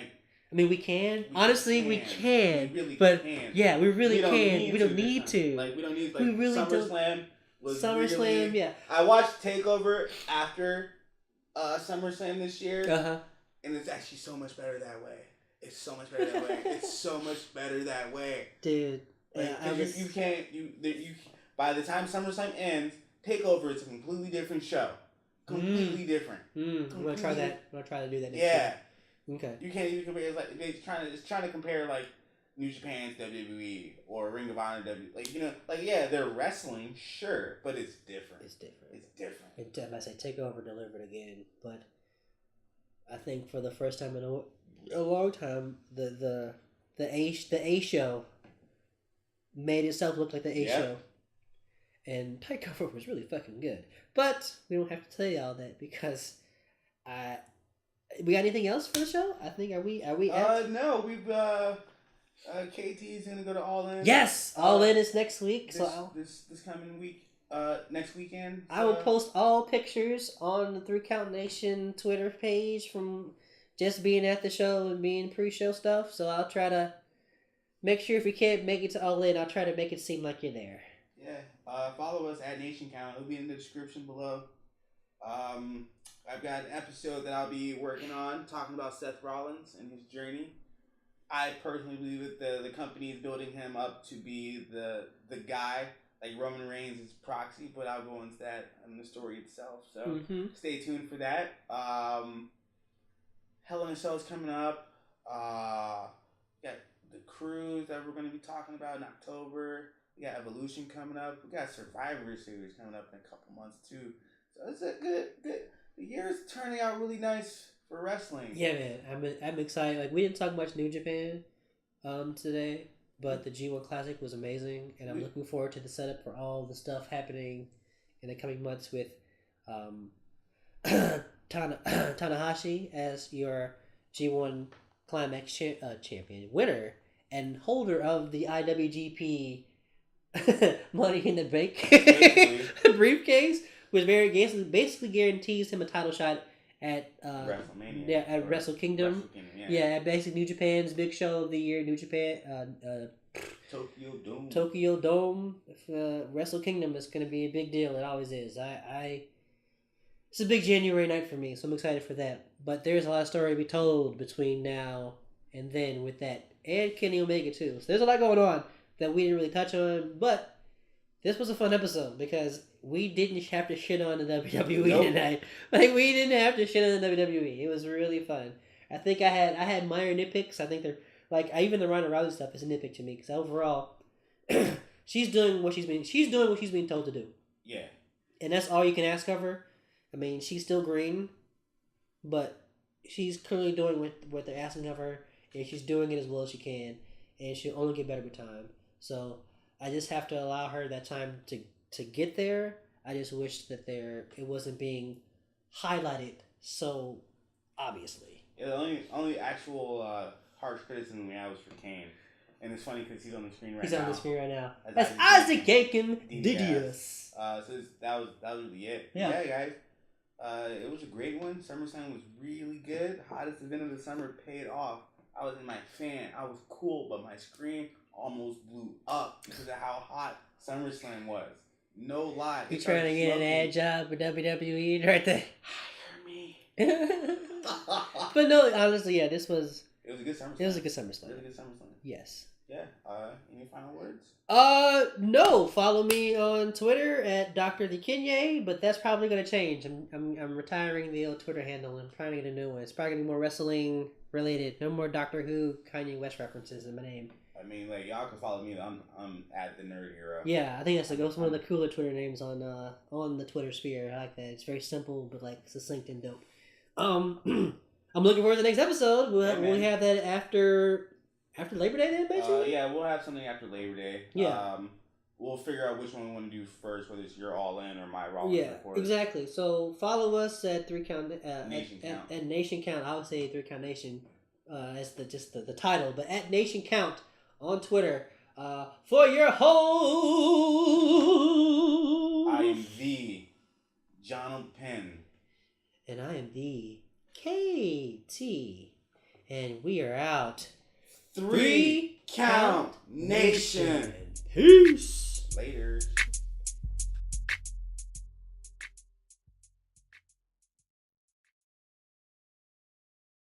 we can. Honestly, we can. We really but can. Yeah, we really can. We don't need to. Like, we don't need, we really SummerSlam was SummerSlam, really, yeah. I watched TakeOver after SummerSlam this year. And it's actually so much better that way. It's so much better that way. It's so much better that way. Dude. Like, you can't, by the time SummerSlam ends, TakeOver is a completely different show. Completely different. I'm gonna try that. I'm gonna try to do that next week. Okay. You can't even compare. It's like it's trying to compare like New Japan's WWE or Ring of Honor WWE. They're wrestling, sure, but it's different. It's different. I say TakeOver delivered again, but I think for the first time in a long time, the A show made itself look like the A show. And TakeOver was really fucking good. But we don't have to tell y'all that because we got anything else for the show? I think are we no, we've KT's gonna go to All In. Yes, All In is next week. This coming week, next weekend. I will post all pictures on the 3 Count Nation Twitter page from just being at the show and being pre-show stuff. So I'll try to make sure if you can't make it to All In, I'll try to make it seem like you're there. Yeah. Follow us at Nation Count. It'll be in the description below. I've got an episode that I'll be working on talking about Seth Rollins and his journey. I personally believe that the company is building him up to be the guy, like Roman Reigns' proxy, but I'll go into that in the story itself. So stay tuned for that. Hell in a Cell is coming up. We got the cruise that we're going to be talking about in October. We got Evolution coming up. We got Survivor Series coming up in a couple months too. So it's a good. The year's turning out really nice for wrestling. Yeah, man. I'm excited. Like we didn't talk much New Japan today, but the G1 Classic was amazing, and I'm looking forward to the setup for all the stuff happening in the coming months with Tanahashi as your G1 Climax champion, winner and holder of the IWGP Money in the Bank briefcase, which basically guarantees him a title shot at WrestleMania. Yeah, at Wrestle Kingdom. Yeah, basically New Japan's big show of the year. New Japan, Tokyo Dome. Wrestle Kingdom is going to be a big deal. It always is. It's a big January night for me, so I'm excited for that. But there's a lot of story to be told between now and then with that, and Kenny Omega too. So there's a lot going on that we didn't really touch on, but this was a fun episode because we didn't have to shit on the WWE tonight. Like we didn't have to shit on the WWE. It was really fun. I think I had minor nitpicks. I think they're like even the Ronda Rousey stuff is a nitpick to me because overall, she's doing what she's being told to do. Yeah, and that's all you can ask of her. I mean, she's still green, but she's clearly doing what they're asking of her, and she's doing it as well as she can, and she'll only get better with time. So I just have to allow her that time to get there. I just wish that it wasn't being highlighted so obviously. Yeah, the only actual harsh criticism we had was for Kane. And it's funny because he's on the screen right now. He's on the screen right now. That's Isaac Aiken Didius. So that was really it. Yeah, guys. It was a great one. SummerSlam was really good. Hottest event of the summer paid off. I was in my fan. I was cool, but my screen almost blew up because of how hot SummerSlam was. No lie. You trying to get an ad job with WWE right there? Hire me. But no, honestly, yeah, It was a good SummerSlam. It was a good SummerSlam. Yes. Yeah. Any final words? No. Follow me on Twitter at Dr. The Kenye, but that's probably gonna change. I'm retiring the old Twitter handle and trying to get a new one. It's probably gonna be more wrestling related. No more Doctor Who, Kanye West references in my name. I mean, like y'all can follow me. I'm at the Nerd Hero. Yeah, I think that's one of the cooler Twitter names on the Twitter sphere. I like that. It's very simple but like succinct and dope. I'm looking forward to the next episode. We'll have that after Labor Day then, basically? Yeah, we'll have something after Labor Day. Yeah. We'll figure out which one we want to do first, whether it's your All In or my Raw Report. Exactly. So follow us at 3 Count Nation Count. At Nation Count. I would say 3 Count Nation as the title, but at Nation Count on Twitter for your host. I am the Jonald Penn. And I am the KT. And we are out. 3 Count Nation. Peace. Later.